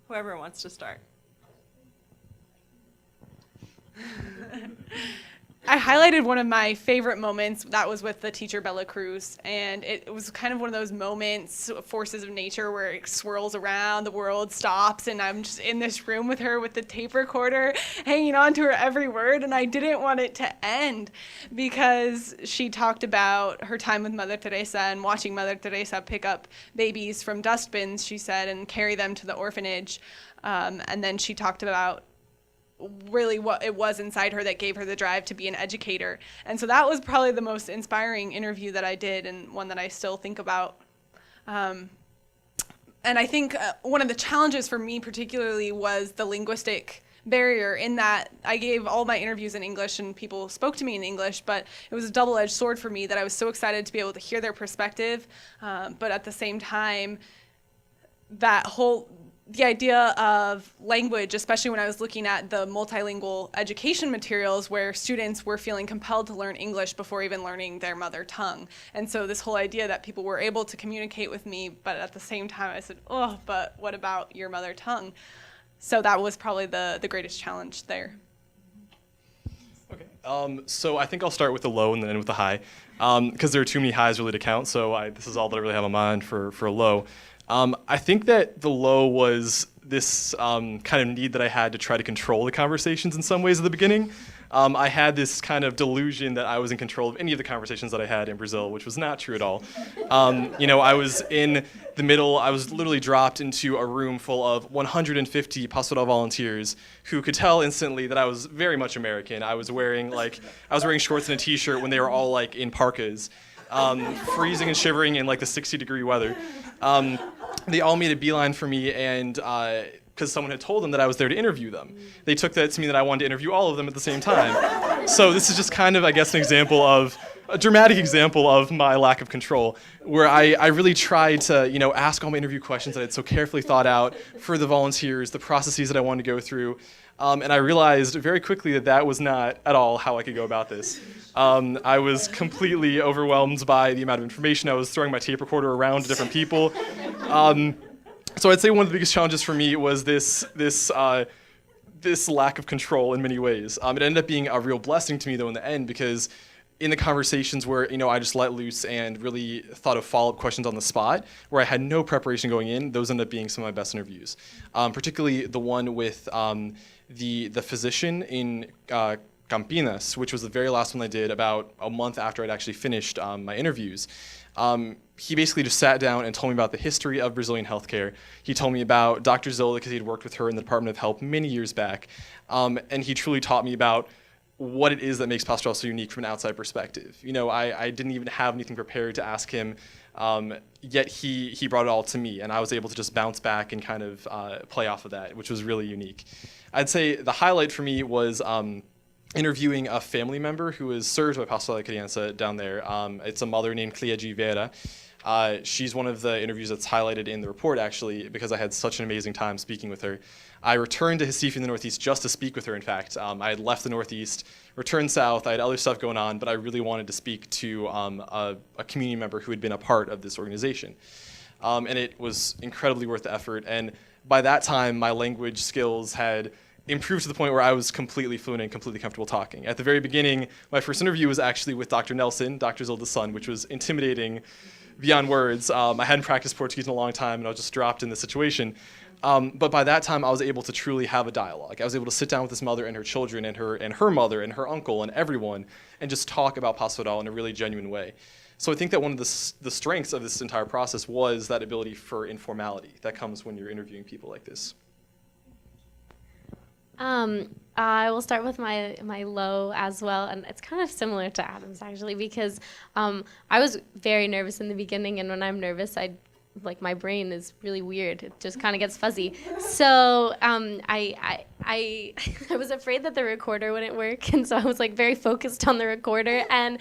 Speaker 2: Whoever wants to start.
Speaker 3: I highlighted one of my favorite moments. That was with the teacher, Bella Cruz. And it was kind of one of those moments, forces of nature, where it swirls around, the world stops, and I'm just in this room with her with the tape recorder, hanging on to her every word. And I didn't want it to end because she talked about her time with Mother Teresa and watching Mother Teresa pick up babies from dustbins, she said, and carry them to the orphanage. And then she talked about really what it was inside her that gave her the drive to be an educator. And so that was probably the most inspiring interview that I did, and one that I still think about. And I think one of the challenges for me particularly was the linguistic barrier, in that I gave all my interviews in English and people spoke to me in English, but it was a double-edged sword for me that I was so excited to be able to hear their perspective, but at the same time, the idea of language, especially when I was looking at the multilingual education materials where students were feeling compelled to learn English before even learning their mother tongue. And so this whole idea that people were able to communicate with me, but at the same time I said, oh, but what about your mother tongue? So that was probably the greatest challenge there.
Speaker 4: Okay, so I think I'll start with the low and then end with the high, because there are too many highs really to count, so this is all that I really have in mind for a low. I think that the low was this kind of need that I had to try to control the conversations in some ways at the beginning. I had this kind of delusion that I was in control of any of the conversations that I had in Brazil, which was not true at all. I was in the middle, I was literally dropped into a room full of 150 Pastoral volunteers who could tell instantly that I was very much American. I was wearing shorts and a t-shirt when they were all like in parkas, freezing and shivering in like the 60-degree weather. They all made a beeline for me, and because someone had told them that I was there to interview them. They took that to mean that I wanted to interview all of them at the same time. So this is just kind of, I guess, a dramatic example of my lack of control, where I really tried to, ask all my interview questions that I had so carefully thought out for the volunteers, the processes that I wanted to go through. And I realized very quickly that was not at all how I could go about this. I was completely overwhelmed by the amount of information. I was throwing my tape recorder around to different people. So I'd say one of the biggest challenges for me was this lack of control in many ways. It ended up being a real blessing to me, though, in the end, because in the conversations where I just let loose and really thought of follow-up questions on the spot, where I had no preparation going in, those ended up being some of my best interviews. Particularly the one with the physician in Campinas, which was the very last one I did about a month after I'd actually finished my interviews. He basically just sat down and told me about the history of Brazilian healthcare. He told me about Dr. Zola, because he had worked with her in the Department of Health many years back. And he truly taught me about what it is that makes Pastoral so unique from an outside perspective. You know, I didn't even have anything prepared to ask him, yet he brought it all to me, and I was able to just bounce back and kind of play off of that, which was really unique. I'd say the highlight for me was interviewing a family member who is served by Pastoral da Criança down there. It's a mother named Cleia Vera. She's one of the interviews that's highlighted in the report, actually, because I had such an amazing time speaking with her. I returned to Recife in the Northeast just to speak with her, in fact. I had left the Northeast, returned south. I had other stuff going on, but I really wanted to speak to a community member who had been a part of this organization. And it was incredibly worth the effort. And by that time, my language skills had improved to the point where I was completely fluent and completely comfortable talking. At the very beginning, my first interview was actually with Dr. Nelson, Dr. Zilda's son, which was intimidating beyond words. I hadn't practiced Portuguese in a long time, and I was just dropped in this situation. But by that time, I was able to truly have a dialogue. I was able to sit down with this mother and her children and her mother and her uncle and everyone and just talk about Pastoral in a really genuine way. So I think that one of the strengths of this entire process was that ability for informality that comes when you're interviewing people like this.
Speaker 6: I will start with my low as well, and it's kind of similar to Adam's actually, because I was very nervous in the beginning, and when I'm nervous, my brain is really weird. It just kind of gets fuzzy. So I was afraid that the recorder wouldn't work, and so I was like very focused on the recorder and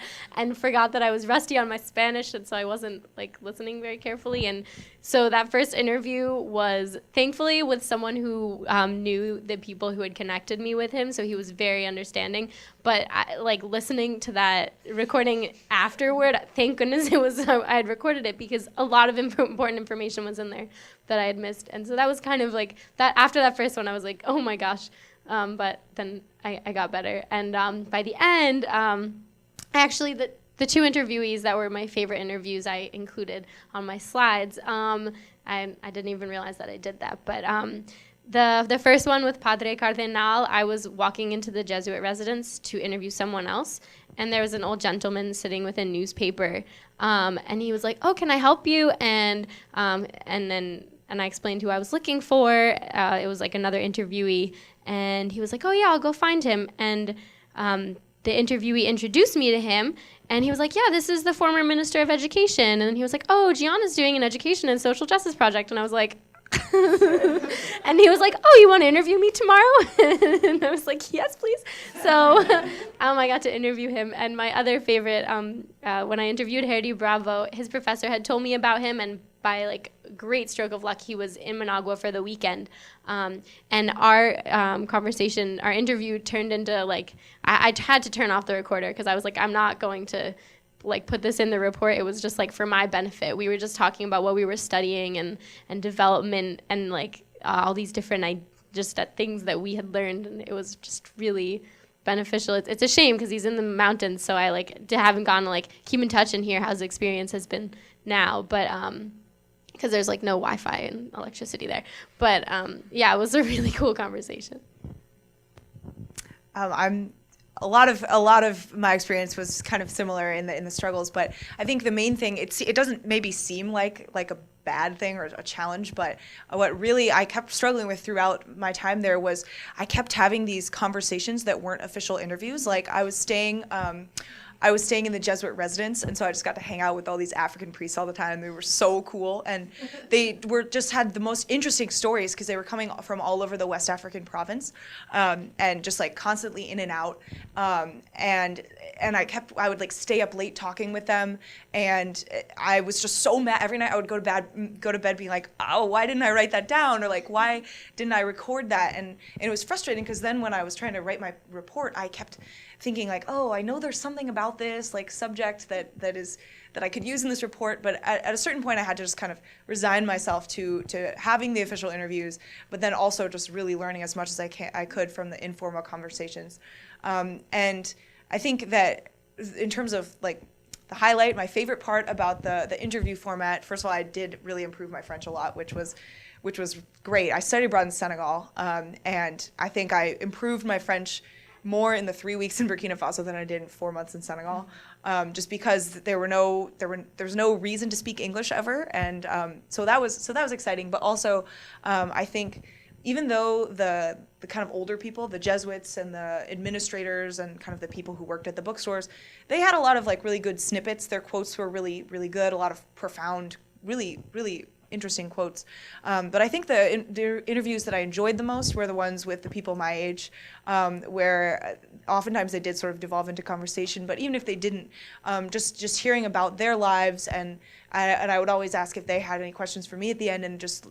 Speaker 6: forgot that I was rusty on my Spanish, and so I wasn't like listening very carefully. And so that first interview was thankfully with someone who knew the people who had connected me with him, so he was very understanding. But listening to that recording afterward, thank goodness I had recorded it, because a lot of important information was in there that I had missed. And so that was kind of like that. After that first one, I was like, oh my gosh. But then I got better. And by the end, actually the two interviewees that were my favorite interviews I included on my slides. I didn't even realize that I did that. But the first one with Padre Cardenal, I was walking into the Jesuit residence to interview someone else, and there was an old gentleman sitting with a newspaper, and he was like, "Oh, can I help you?" And I explained who I was looking for. It was like another interviewee, and he was like, "Oh yeah, I'll go find him." And the interviewee introduced me to him, and he was like, "Yeah, this is the former Minister of Education." And then he was like, "Oh, Gianna's doing an education and social justice project," and I was like. And he was like, "Oh, you want to interview me tomorrow?" And I was like, "Yes, please." So I got to interview him. And my other favorite, when I interviewed Herdy Bravo, his professor had told me about him, and by like great stroke of luck, he was in Managua for the weekend. And our conversation, our interview turned into like, I had to turn off the recorder because I was like, I'm not going to like put this in the report. It was just like for my benefit. We were just talking about what we were studying and development and like all these different things that we had learned, and it was just really beneficial. It's a shame because he's in the mountains, so I like haven't gone to like keep in touch and hear how his experience has been now, but because there's like no Wi-Fi and electricity there. But yeah, it was a really cool conversation.
Speaker 5: A lot of my experience was kind of similar in the struggles, but I think the main thing, it doesn't maybe seem like a bad thing or a challenge, but what really I kept struggling with throughout my time there was I kept having these conversations that weren't official interviews. Like I was staying in the Jesuit residence, and so I just got to hang out with all these African priests all the time. They were so cool, and they had the most interesting stories because they were coming from all over the West African province, and just like constantly in and out. And I would like stay up late talking with them, and I was just so mad. Every night I would go to bed being like, oh, why didn't I write that down? Or like, why didn't I record that? And it was frustrating because then when I was trying to write my report, I kept thinking like, oh, I know there's something about this like subject that I could use in this report, but at a certain point I had to just kind of resign myself to having the official interviews, but then also just really learning as much as I could from the informal conversations. And I think that in terms of like the highlight, my favorite part about the interview format, first of all, I did really improve my French a lot, which was great. I studied abroad in Senegal, and I think I improved my French more in the 3 weeks in Burkina Faso than I did in 4 months in Senegal, just because there was no reason to speak English ever, and so that was exciting. But also, I think even though the kind of older people, the Jesuits and the administrators and kind of the people who worked at the bookstores, they had a lot of like really good snippets. Their quotes were really, really good, a lot of profound, really, really interesting quotes. But I think the interviews that I enjoyed the most were the ones with the people my age, where oftentimes they did sort of devolve into conversation, but even if they didn't, just hearing about their lives, and I would always ask if they had any questions for me at the end, and just,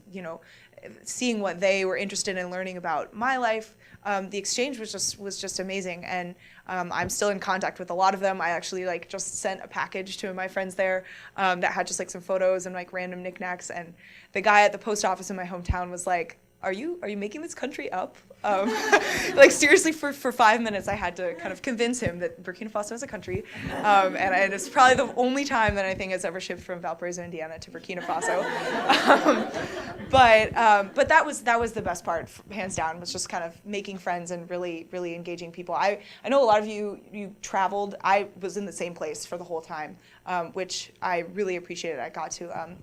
Speaker 5: seeing what they were interested in learning about my life. The exchange was just amazing, and I'm still in contact with a lot of them. I actually just sent a package to my friends there that had just some photos and random knickknacks, and the guy at the post office in my hometown was like, are you making this country up? Seriously, for 5 minutes, I had to kind of convince him that Burkina Faso is a country, and it's probably the only time that anything has ever shipped from Valparaiso, Indiana, to Burkina Faso. But that was the best part, hands down, was just kind of making friends and really, really engaging people. I know a lot of you traveled. I was in the same place for the whole time, which I really appreciated. I got to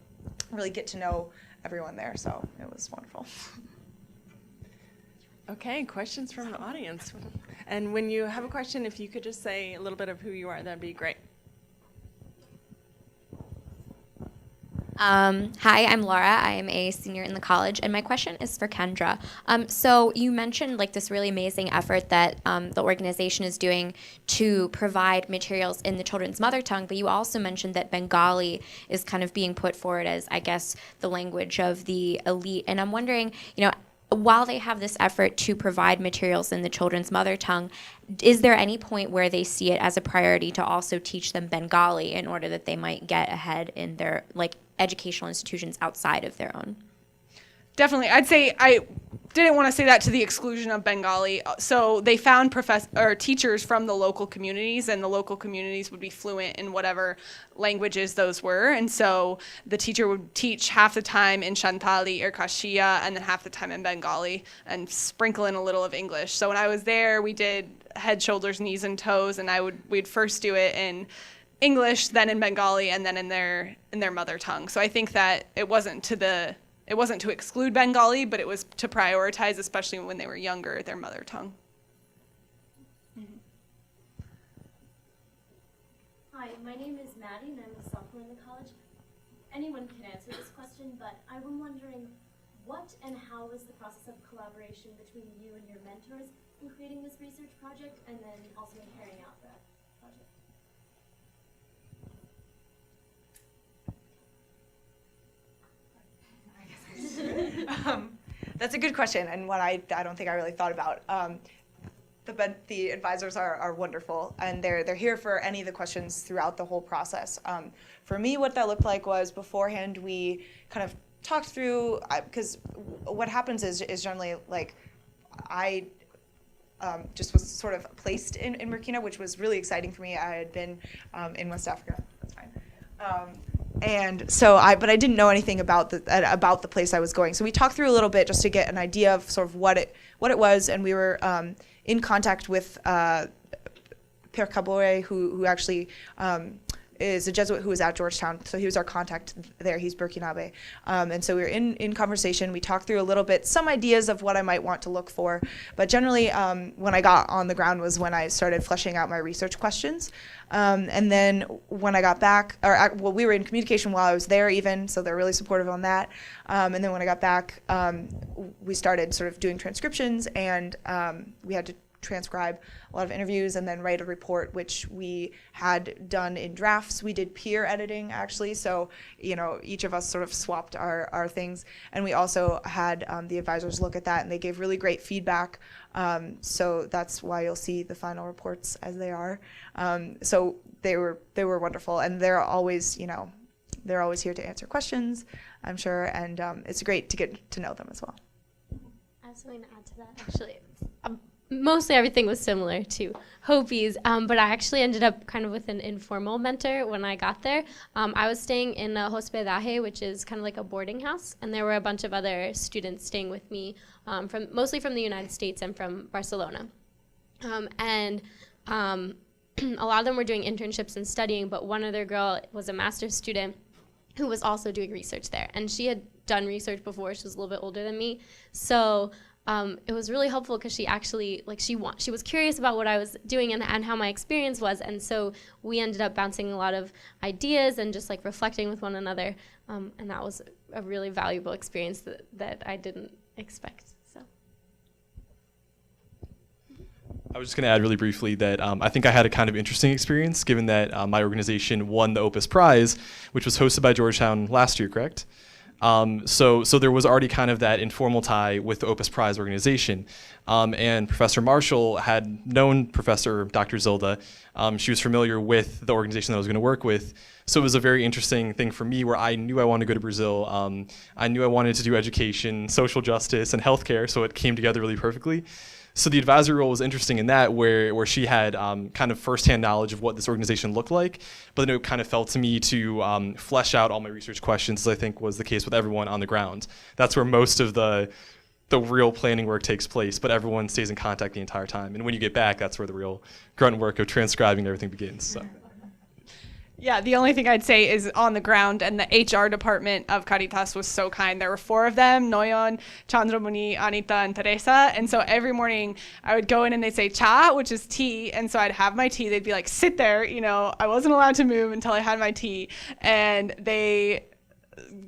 Speaker 5: really get to know everyone there, so it was wonderful.
Speaker 2: Okay, questions from the audience. And when you have a question, if you could just say a little bit of who you are, that'd be great.
Speaker 9: Hi, I'm Laura. I am a senior in the college, and my question is for Kendra. So you mentioned this really amazing effort that the organization is doing to provide materials in the children's mother tongue, but you also mentioned that Bengali is kind of being put forward as, I guess, the language of the elite. And I'm wondering, while they have this effort to provide materials in the children's mother tongue, is there any point where they see it as a priority to also teach them Bengali in order that they might get ahead in their educational institutions outside of their own?
Speaker 3: Definitely. I'd say I didn't want to say that to the exclusion of Bengali. So they found teachers from the local communities, and the local communities would be fluent in whatever languages those were. And so the teacher would teach half the time in Shantali or Kashia, and then half the time in Bengali, and sprinkle in a little of English. So when I was there, we did head, shoulders, knees, and toes, and we'd first do it in English, then in Bengali, and then in their mother tongue. So I think that it wasn't to exclude Bengali, but it was to prioritize, especially when they were younger, their mother tongue.
Speaker 10: Mm-hmm. Hi, my name is Maddie, and I'm a sophomore in the college. Anyone can answer this question, but I'm wondering what and how was the process of collaboration between you and your mentors in creating this research project, and then also in carrying out that project?
Speaker 5: That's a good question, and one I don't think I really thought about. The advisors are wonderful, and they're here for any of the questions throughout the whole process. For me, what that looked like was beforehand we kind of talked through, because what happens is generally I just was sort of placed in Burkina, which was really exciting for me. I had been in West Africa. That's fine. And so but I didn't know anything about the place I was going. So we talked through a little bit just to get an idea of sort of what it was, and we were in contact with Père Kabore, who actually is a Jesuit who was at Georgetown. So he was our contact there. He's Burkinabe. And so we were in conversation. We talked through a little bit, some ideas of what I might want to look for. But generally, when I got on the ground was when I started fleshing out my research questions. And then when I got back, we were in communication while I was there even, so they're really supportive on that. And then when I got back, we started sort of doing transcriptions, and we had to transcribe a lot of interviews and then write a report, which we had done in drafts. We did peer editing, actually, so each of us sort of swapped our things, and we also had the advisors look at that, and they gave really great feedback. So that's why you'll see the final reports as they are. So they were wonderful, and they're always here to answer questions, I'm sure, and it's great to get to know them as well.
Speaker 6: I have something to add to that, actually. Mostly everything was similar to Hopey's, but I actually ended up kind of with an informal mentor when I got there. I was staying in a hospedaje, which is kind of like a boarding house, and there were a bunch of other students staying with me, mostly from the United States and from Barcelona. And a lot of them were doing internships and studying, but one other girl was a master's student who was also doing research there, and she had done research before. She was a little bit older than me. So it was really helpful because she actually, like, she was curious about what I was doing and how my experience was. And so we ended up bouncing a lot of ideas and just like reflecting with one another. And that was a really valuable experience that I didn't expect. So.
Speaker 4: I was just going to add really briefly that I think I had a kind of interesting experience given that my organization won the Opus Prize, which was hosted by Georgetown last year, correct? So there was already kind of that informal tie with the Opus Prize organization. And Professor Marshall had known Professor Dr. Zilda. She was familiar with the organization that I was going to work with. So it was a very interesting thing for me where I knew I wanted to go to Brazil. I knew I wanted to do education, social justice, and healthcare, so it came together really perfectly. So the advisory role was interesting in that where she had kind of firsthand knowledge of what this organization looked like, but then it kind of fell to me to flesh out all my research questions, as I think was the case with everyone on the ground. That's where most of the real planning work takes place, but everyone stays in contact the entire time. And when you get back, that's where the real grunt work of transcribing everything begins. So.
Speaker 3: Yeah, the only thing I'd say is on the ground, and the HR department of Caritas was so kind. There were 4 of them, Noyon, Chandramuni, Anita, and Teresa. And so every morning I would go in and they'd say cha, which is tea. And so I'd have my tea. They'd be like, sit there. You know, I wasn't allowed to move until I had my tea. And they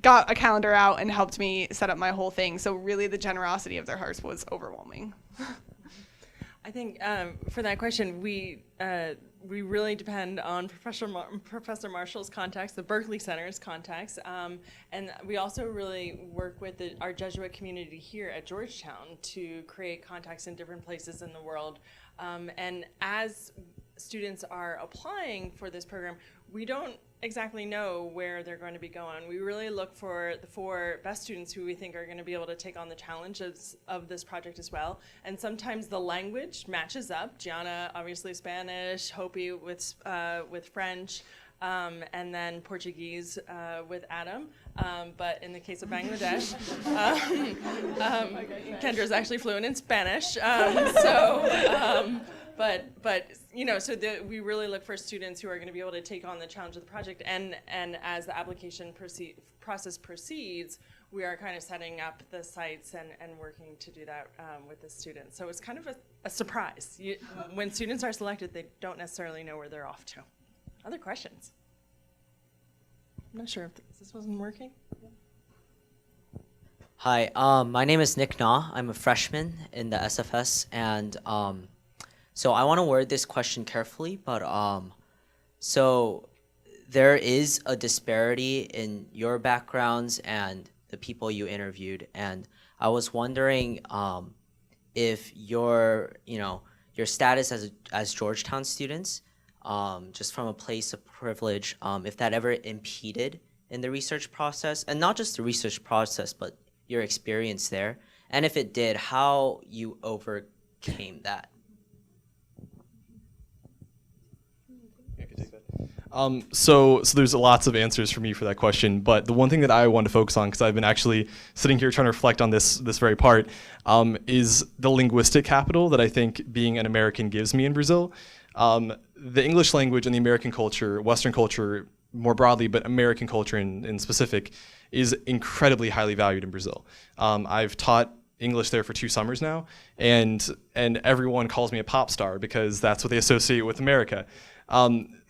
Speaker 3: got a calendar out and helped me set up my whole thing. So really the generosity of their hearts was overwhelming.
Speaker 2: I think for that question, we really depend on Professor Marshall's contacts, the Berkley Center's contacts, and we also really work with our Jesuit community here at Georgetown to create contacts in different places in the world. And as students are applying for this program, we don't exactly know where they're going to be going. We really look for the 4 best students who we think are going to be able to take on the challenges of this project as well. And sometimes the language matches up. Gianna, obviously Spanish, Hopi with French, and then Portuguese with Adam. But in the case of Bangladesh, Kendra's actually fluent in Spanish. But you know, so we really look for students who are going to be able to take on the challenge of the project, and as the application process proceeds, we are kind of setting up the sites and working to do that with the students. So it's kind of a surprise. When students are selected, they don't necessarily know where they're off to. Other questions? I'm not sure if this wasn't working.
Speaker 11: Hi, my name is Nick Na. I'm a freshman in the SFS, and so I want to word this question carefully, but so there is a disparity in your backgrounds and the people you interviewed, and I was wondering if your status as Georgetown students, just from a place of privilege, if that ever impeded in the research process, and not just the research process, but your experience there, and if it did, how you overcame that.
Speaker 4: So there's lots of answers for me for that question, but the one thing that I want to focus on, because I've been actually sitting here trying to reflect on this very part, is the linguistic capital that I think being an American gives me in Brazil. The English language and the American culture, Western culture more broadly, but American culture in specific, is incredibly highly valued in Brazil. I've taught English there for 2 summers now, and everyone calls me a pop star because that's what they associate with America.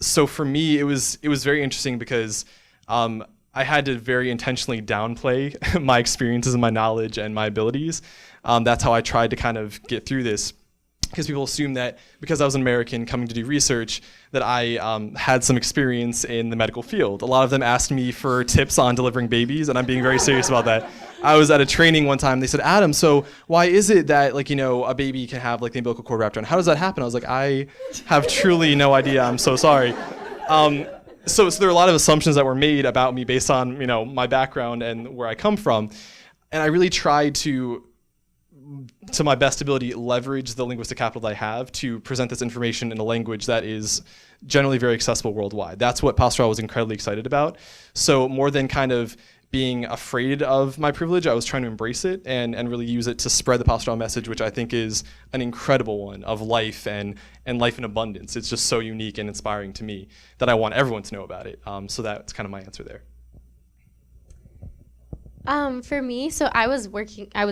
Speaker 4: So for me, it was very interesting because I had to very intentionally downplay my experiences and my knowledge and my abilities. That's how I tried to kind of get through this, because people assume that because I was an American coming to do research that I had some experience in the medical field. A lot of them asked me for tips on delivering babies, and I'm being very serious about that. I was at a training one time, they said, Adam, so why is it that a baby can have the umbilical cord wrapped around? How does that happen? I was like, I have truly no idea, I'm so sorry. So there are a lot of assumptions that were made about me based on my background and where I come from. And I really tried to my best ability, leverage the linguistic capital that I have to present this information in a language that is generally very accessible worldwide. That's what Pastoral was incredibly excited about. So more than kind of being afraid of my privilege, I was trying to embrace it and really use it to spread the Pastoral message, which I think is an incredible one of life and life in abundance. It's just so unique and inspiring to me that I want everyone to know about it. So that's kind of my answer there.
Speaker 6: For me, so I was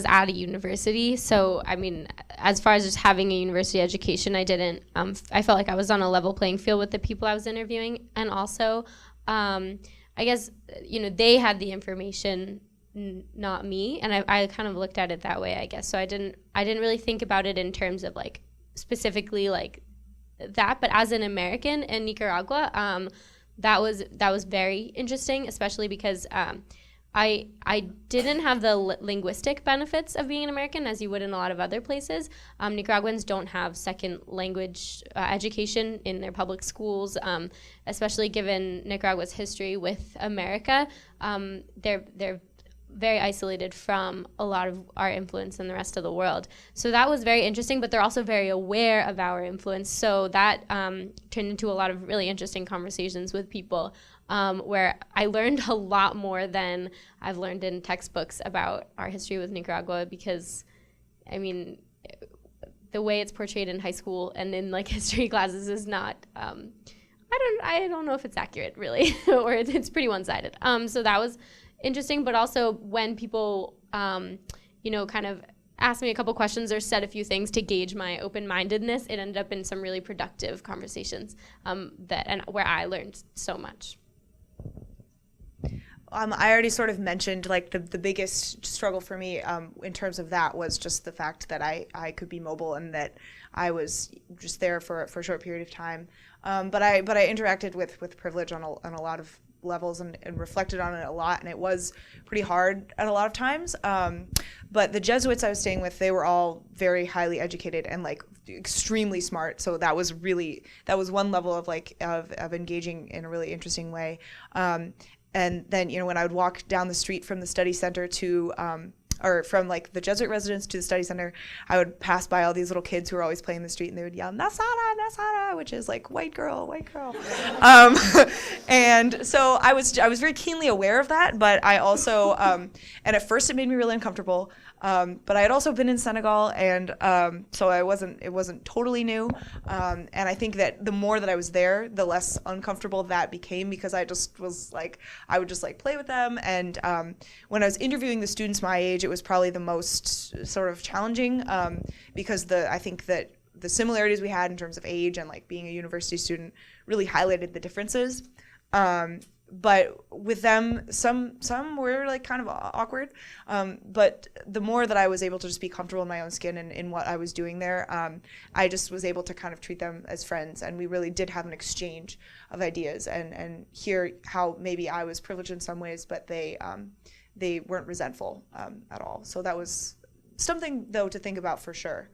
Speaker 6: at a university. So, I mean, as far as just having a university education, I felt like I was on a level playing field with the people I was interviewing. And also, I guess, they had the information, not me. And I kind of looked at it that way, I guess. So I didn't really think about it in terms of like specifically like that. But as an American in Nicaragua, that was very interesting, especially because, I didn't have the linguistic benefits of being an American as you would in a lot of other places. Nicaraguans don't have second language education in their public schools, especially given Nicaragua's history with America. They're very isolated from a lot of our influence in the rest of the world. So that was very interesting, but they're also very aware of our influence. So that turned into a lot of really interesting conversations with people where I learned a lot more than I've learned in textbooks about our history with Nicaragua because, I mean, the way it's portrayed in high school and in like history classes is not, I don't know if it's accurate really, or it's pretty one-sided. So that was interesting, but also when people, kind of asked me a couple questions or said a few things to gauge my open-mindedness, it ended up in some really productive conversations where I learned so much.
Speaker 5: I already sort of mentioned like the biggest struggle for me in terms of that was just the fact that I could be mobile and that I was just there for a short period of time. But I interacted with privilege on a lot of levels and reflected on it a lot, and it was pretty hard at a lot of times. But the Jesuits I was staying with, they were all very highly educated and like extremely smart. So that was one level of like of engaging in a really interesting way. And then, when I would walk down the street from the study center to, or from like the Jesuit residence to the study center, I would pass by all these little kids who were always playing in the street and they would yell, Nasara, Nasara, which is like white girl, white girl. And so I was very keenly aware of that, but I also, and at first it made me really uncomfortable. But I had also been in Senegal, and so it wasn't totally new. And I think that the more that I was there, the less uncomfortable that became because I just was like, I would just like play with them. And when I was interviewing the students my age, it was probably the most sort of challenging because I think that the similarities we had in terms of age and like being a university student really highlighted the differences. But with them, some were like kind of awkward. But the more that I was able to just be comfortable in my own skin and in what I was doing there, I just was able to kind of treat them as friends. And we really did have an exchange of ideas and hear how maybe I was privileged in some ways, but they weren't resentful at all. So that was something, though, to think about for sure.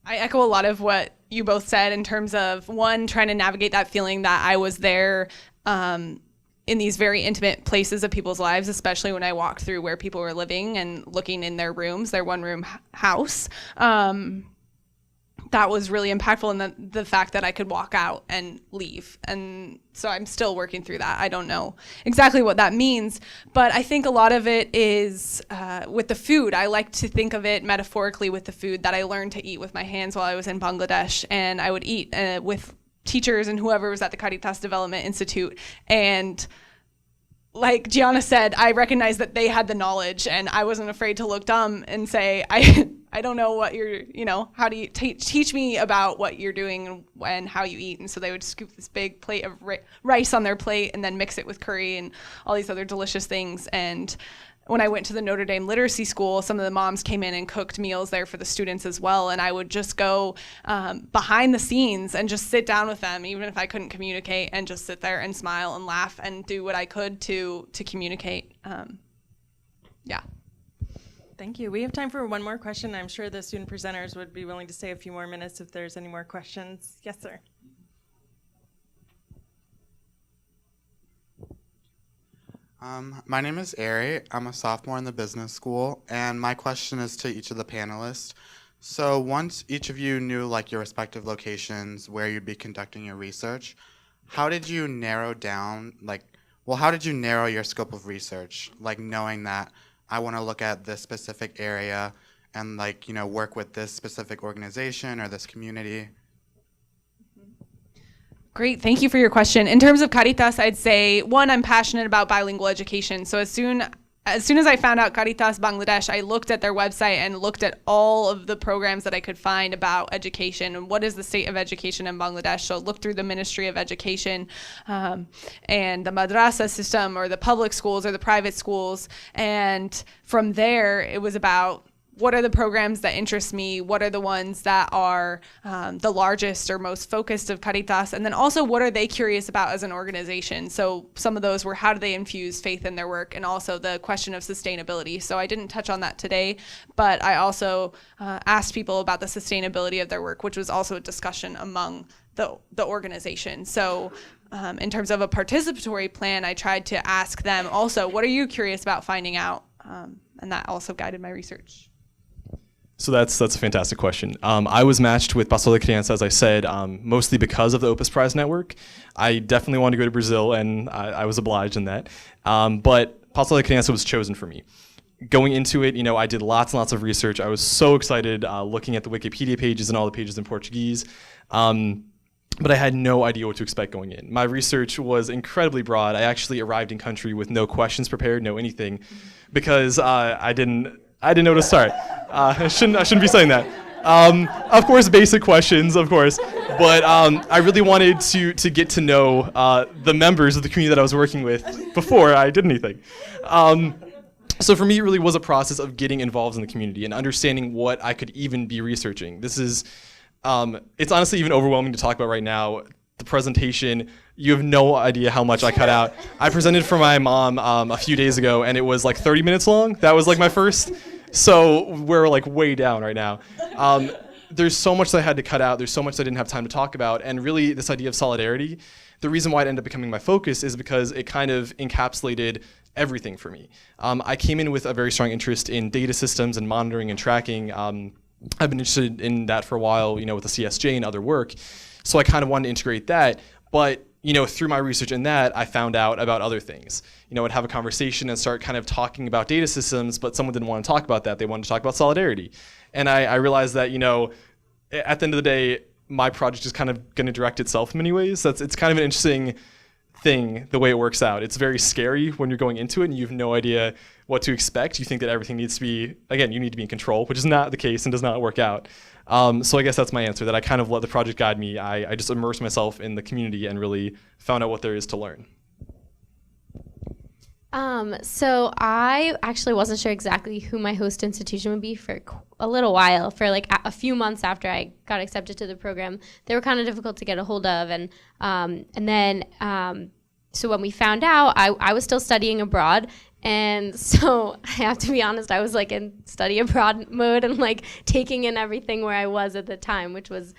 Speaker 3: I echo a lot of what you both said in terms of, one, trying to navigate that feeling that I was there in these very intimate places of people's lives, especially when I walked through where people were living and looking in their rooms, their one-room house. That was really impactful, and the fact that I could walk out and leave. And so I'm still working through that. I don't know exactly what that means, but I think a lot of it is with the food. I like to think of it metaphorically with the food that I learned to eat with my hands while I was in Bangladesh, and I would eat with teachers and whoever was at the Caritas Development Institute. And like Gianna said, I recognized that they had the knowledge, and I wasn't afraid to look dumb and say, I don't know what you're, how do you teach me about what you're doing and how you eat. And so they would scoop this big plate of rice on their plate and then mix it with curry and all these other delicious things. And when I went to the Notre Dame Literacy School, some of the moms came in and cooked meals there for the students as well. And I would just go behind the scenes and just sit down with them, even if I couldn't communicate, and just sit there and smile and laugh and do what I could to communicate. Yeah.
Speaker 2: Thank you. We have time for one more question. I'm sure the student presenters would be willing to stay a few more minutes if there's any more questions. Yes, sir.
Speaker 12: My name is Ari. I'm a sophomore in the business school, and my question is to each of the panelists. So once each of you knew like your respective locations where you'd be conducting your research, how did you narrow down how did you narrow your scope of research? Like knowing that I want to look at this specific area and work with this specific organization or this community?
Speaker 3: Great, thank you for your question. In terms of Caritas, I'd say, one, I'm passionate about bilingual education. So as soon as I found out Caritas Bangladesh, I looked at their website and looked at all of the programs that I could find about education and what is the state of education in Bangladesh. So looked through the Ministry of Education and the madrasa system, or the public schools or the private schools. And from there, it was about, what are the programs that interest me? What are the ones that are the largest or most focused of Caritas? And then also, what are they curious about as an organization? So some of those were, how do they infuse faith in their work? And also the question of sustainability. So I didn't touch on that today, but I also asked people about the sustainability of their work, which was also a discussion among the organization. So in terms of a participatory plan, I tried to ask them also, what are you curious about finding out? And that also guided my research.
Speaker 4: So that's a fantastic question. I was matched with Pastoral da Criança, as I said, mostly because of the Opus Prize network. I definitely wanted to go to Brazil, and I was obliged in that. But Pastoral da Criança was chosen for me. Going into it, I did lots and lots of research. I was so excited looking at the Wikipedia pages and all the pages in Portuguese. But I had no idea what to expect going in. My research was incredibly broad. I actually arrived in country with no questions prepared, no anything, because I didn't know where to start. I shouldn't be saying that. Of course, basic questions, of course, but I really wanted to get to know the members of the community that I was working with before I did anything. So for me, it really was a process of getting involved in the community and understanding what I could even be researching. This is, it's honestly even overwhelming to talk about right now. The presentation, you have no idea how much I cut out. I presented for my mom a few days ago, and it was like 30 minutes long. That was like my first. So we're like way down right now. There's so much that I had to cut out. There's so much that I didn't have time to talk about. And really, this idea of solidarity, the reason why it ended up becoming my focus is because it kind of encapsulated everything for me. I came in with a very strong interest in data systems and monitoring and tracking. I've been interested in that for a while, with the CSJ and other work. So I kind of wanted to integrate that. But through my research in that, I found out about other things. I'd have a conversation and start kind of talking about data systems, but someone didn't want to talk about that. They wanted to talk about solidarity. And I realized that, at the end of the day, my project is kind of going to direct itself in many ways. It's kind of an interesting thing, the way it works out. It's very scary when you're going into it and you have no idea what to expect. You think that everything needs to be, again, you need to be in control, which is not the case and does not work out. So I guess that's my answer, that I kind of let the project guide me. I just immersed myself in the community and really found out what there is to learn.
Speaker 6: So I actually wasn't sure exactly who my host institution would be for a little while, for like a few months after I got accepted to the program. They were kind of difficult to get a hold of, and then so when we found out, I was still studying abroad. And so I have to be honest, I was like in study abroad mode and like taking in everything where I was at the time, which was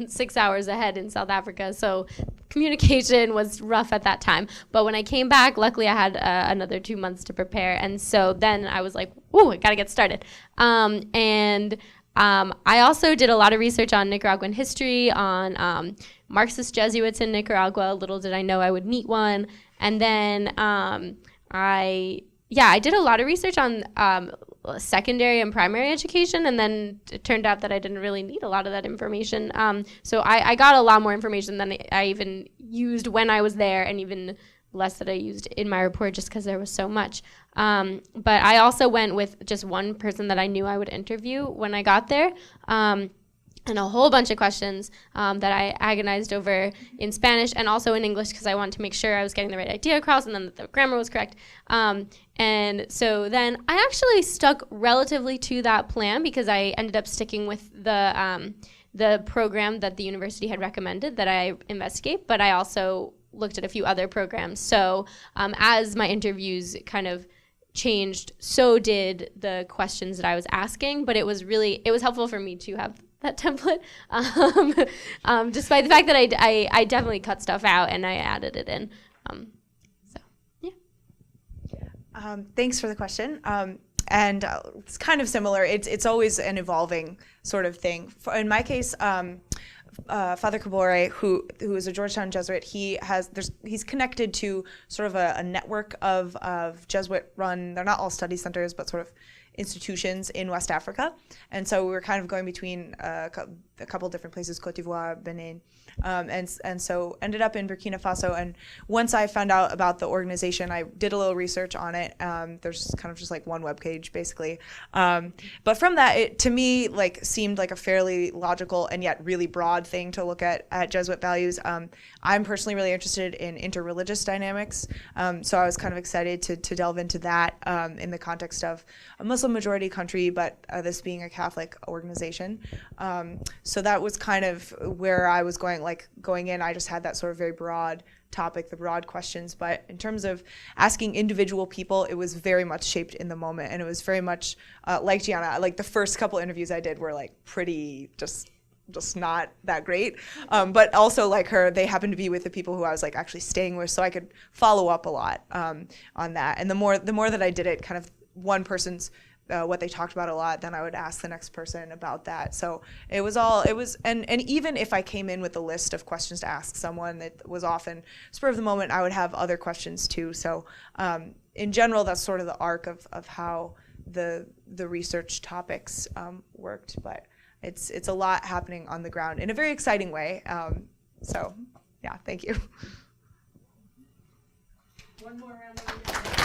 Speaker 6: 6 hours ahead in South Africa. So communication was rough at that time. But when I came back, luckily I had another 2 months to prepare. And so then I was like, ooh, I gotta get started. I also did a lot of research on Nicaraguan history, on Marxist Jesuits in Nicaragua. Little did I know I would meet one. And then I did a lot of research on secondary and primary education, and then it turned out that I didn't really need a lot of that information. So I got a lot more information than I even used when I was there, and even less that I used in my report just because there was so much. But I also went with just one person that I knew I would interview when I got there. And a whole bunch of questions that I agonized over in Spanish and also in English, because I wanted to make sure I was getting the right idea across and then that the grammar was correct. And so then I actually stuck relatively to that plan, because I ended up sticking with the program that the university had recommended that I investigate, but I also looked at a few other programs. So as my interviews kind of changed, so did the questions that I was asking, but it was helpful for me to have that template, despite the fact that I definitely cut stuff out and I added it in.
Speaker 5: Thanks for the question. And it's kind of similar. It's always an evolving sort of thing. In my case, Father Cabore, who is a Georgetown Jesuit, he's connected to sort of a network of Jesuit-run. They're not all study centers, but sort of institutions in West Africa. And so we were kind of going between a couple different places, Côte d'Ivoire, Benin, and so ended up in Burkina Faso. And once I found out about the organization, I did a little research on it. There's kind of just like one webpage, basically. But from that, it to me like seemed like a fairly logical and yet really broad thing to look at Jesuit values. I'm personally really interested in interreligious dynamics, so I was kind of excited to delve into that in the context of a Muslim majority country, but this being a Catholic organization. So that was kind of where I was going. Like going in, I just had that sort of very broad topic, the broad questions. But in terms of asking individual people, it was very much shaped in the moment, and it was very much like Gianna. Like the first couple interviews I did were like pretty just not that great. But also like her, they happened to be with the people who I was like actually staying with, so I could follow up a lot on that. And the more that I did it, kind of one person's what they talked about a lot, then I would ask the next person about that. So it was, and even if I came in with a list of questions to ask someone, that was often spur of the moment, I would have other questions too. So in general, that's sort of the arc of how the research topics worked. But it's a lot happening on the ground in a very exciting way. So yeah, thank you.
Speaker 2: One more round of